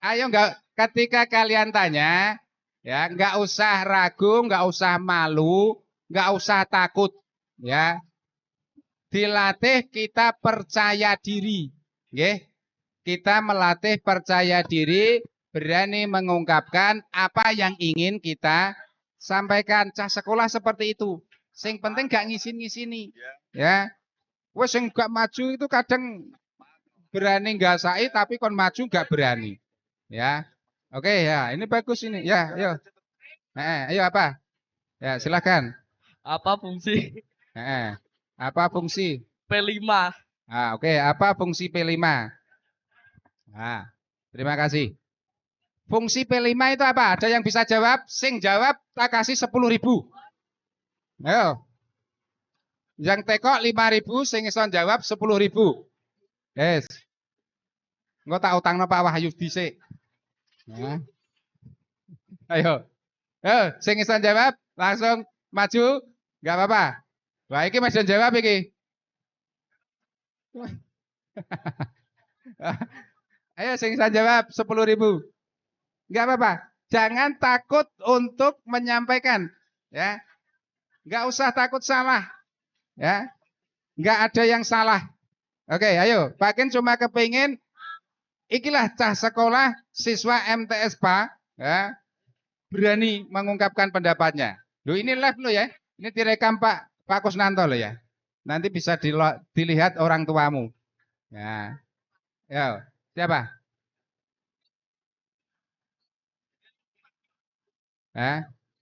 Ayo, enggak, ketika kalian tanya, ya, enggak usah ragu, enggak usah malu, enggak usah takut, ya. Dilatih kita percaya diri, ya. Kita melatih percaya diri, berani mengungkapkan apa yang ingin kita sampaikan. Cah sekolah seperti itu. Sing penting gak ngisin-ngisini. Ya. Wes sing gak maju itu kadang berani gasai tapi kon maju gak berani. Ya. Oke ya, ini bagus ini. Ya, ayo. Ayo apa? Ya, silakan. Apa fungsi Apa fungsi? P5? Oke, apa fungsi P5? Nah, terima kasih. Fungsi P5 itu apa? Ada yang bisa jawab? Sing jawab tak kasih 10.000. Ayo. Yang teko 5.000, sing iso jawab 10.000. Yes. Engko tak utangno Pak Wahyu dhisik. Nah. Ayo. Sing iso jawab langsung maju, enggak apa-apa. Wah, iki masih jawab iki. Ayo sing iso jawab 10.000. Enggak apa-apa. Jangan takut untuk menyampaikan, ya. Enggak usah takut salah, ya. Enggak ada yang salah. Oke, ayo. Pak Kin cuma kepingin ikilah cah sekolah siswa MTS Pak, ya, berani mengungkapkan pendapatnya. Loh ini live lo ya. Ini direkam Pak Kusnanto lo ya. Nanti bisa dilihat orang tuamu. Ya. Yo, siapa?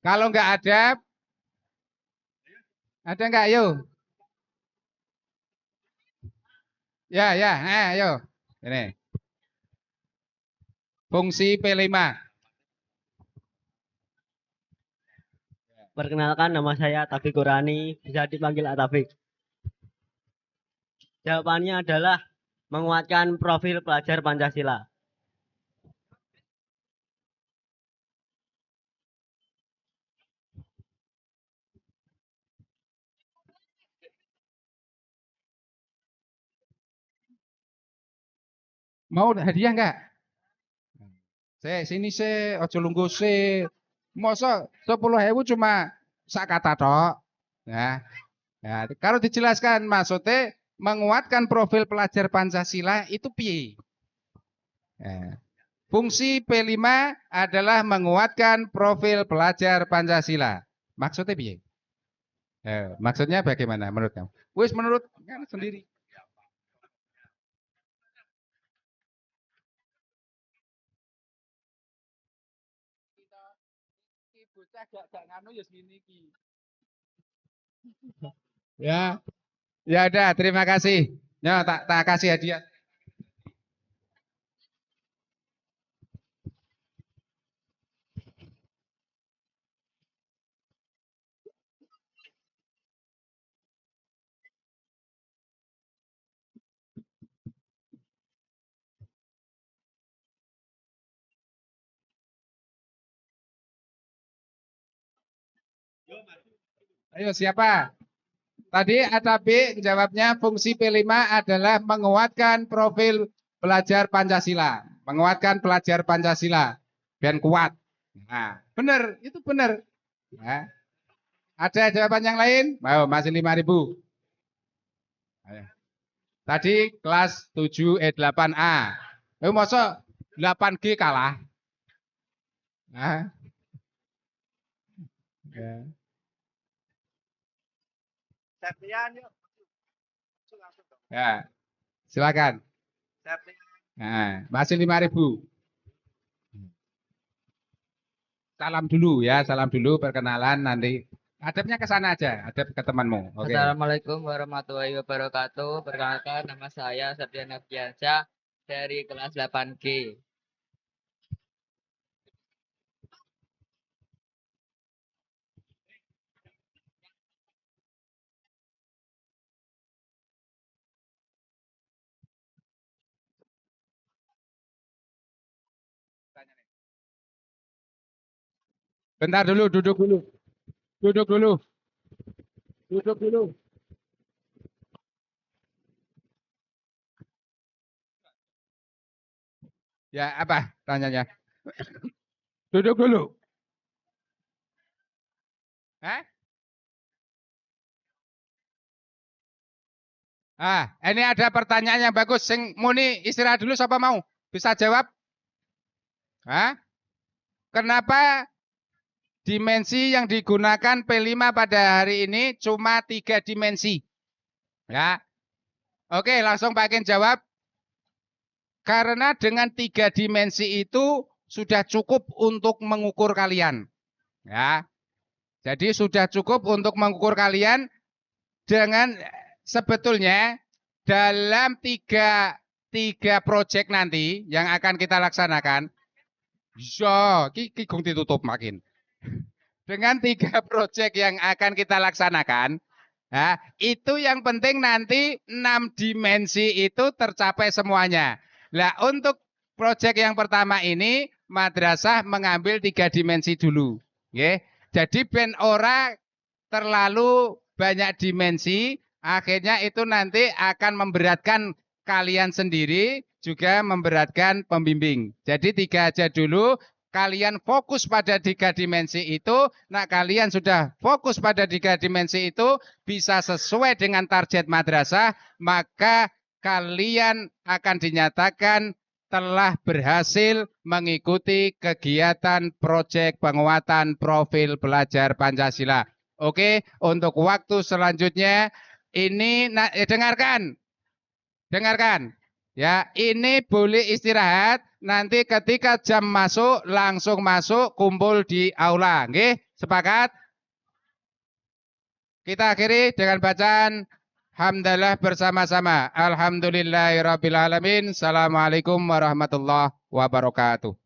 Kalau nggak ada nggak? Yuk. Ya, ya, ayo. Ini. Fungsi P5. Perkenalkan, nama saya Taufik Qurani, bisa dipanggil Atafik. Jawabannya adalah menguatkan profil pelajar Pancasila. Mau hadiah nggak? Sini ojo lungguh Masa 10.000 cuma sak kata tok. Nah, nah, kalau dijelaskan maksudnya menguatkan profil pelajar Pancasila itu piye? Nah, fungsi P5 adalah menguatkan profil pelajar Pancasila. Maksudnya piye? Maksudnya bagaimana menurut kamu? Wis menurut kan sendiri. Bocah gak nganu ya segini iki. Ya, ya udah, terima kasih. Ya, tak kasih hadiah. Ayo siapa? Tadi ada B, jawabnya fungsi P5 adalah menguatkan profil pelajar Pancasila. Menguatkan pelajar Pancasila. Biar kuat. Nah, benar, itu benar. Nah, ada jawaban yang lain? Mau, masih 5.000. Ayo. Tadi kelas 8A. Masa 8G kalah? Nah, ya. Ya, silakan. Nah, masih 5.000. Salam dulu ya, salam dulu perkenalan nanti. Hadapnya ke sana aja, hadap ke temanmu. Oke. Assalamualaikum warahmatullahi wabarakatuh. Perkenalkan nama saya Septian Nofriansyah dari kelas 8G. Bentar dulu, duduk dulu. Duduk dulu. Duduk dulu. Ya, apa tanyanya? Duduk dulu. Hah? Ini ada pertanyaan yang bagus. Sing muni istirahat dulu siapa mau? Bisa jawab? Hah? Kenapa dimensi yang digunakan P5 pada hari ini cuma 3 dimensi? Ya. Oke, langsung Pak Ken jawab. Karena dengan 3 dimensi itu sudah cukup untuk mengukur kalian. Ya. Jadi sudah cukup untuk mengukur kalian dengan sebetulnya dalam tiga proyek nanti yang akan kita laksanakan. Ki gong ditutup makin. Dengan 3 proyek yang akan kita laksanakan, nah, itu yang penting nanti 6 dimensi itu tercapai semuanya. Nah, untuk proyek yang pertama ini madrasah mengambil 3 dimensi dulu. Okay? Jadi ben ora terlalu banyak dimensi, akhirnya itu nanti akan memberatkan kalian sendiri, juga memberatkan pembimbing. Jadi 3 aja dulu, kalian fokus pada 3 dimensi itu, nah kalian sudah fokus pada 3 dimensi itu, bisa sesuai dengan target madrasah, maka kalian akan dinyatakan telah berhasil mengikuti kegiatan proyek penguatan profil pelajar Pancasila. Oke, untuk waktu selanjutnya ini dengarkan. Dengarkan. Ya, ini boleh istirahat, nanti ketika jam masuk langsung masuk kumpul di aula, nggih? Sepakat? Kita akhiri dengan bacaan hamdalah bersama-sama. Alhamdulillahirabbil alamin. Assalamualaikum warahmatullahi wabarakatuh.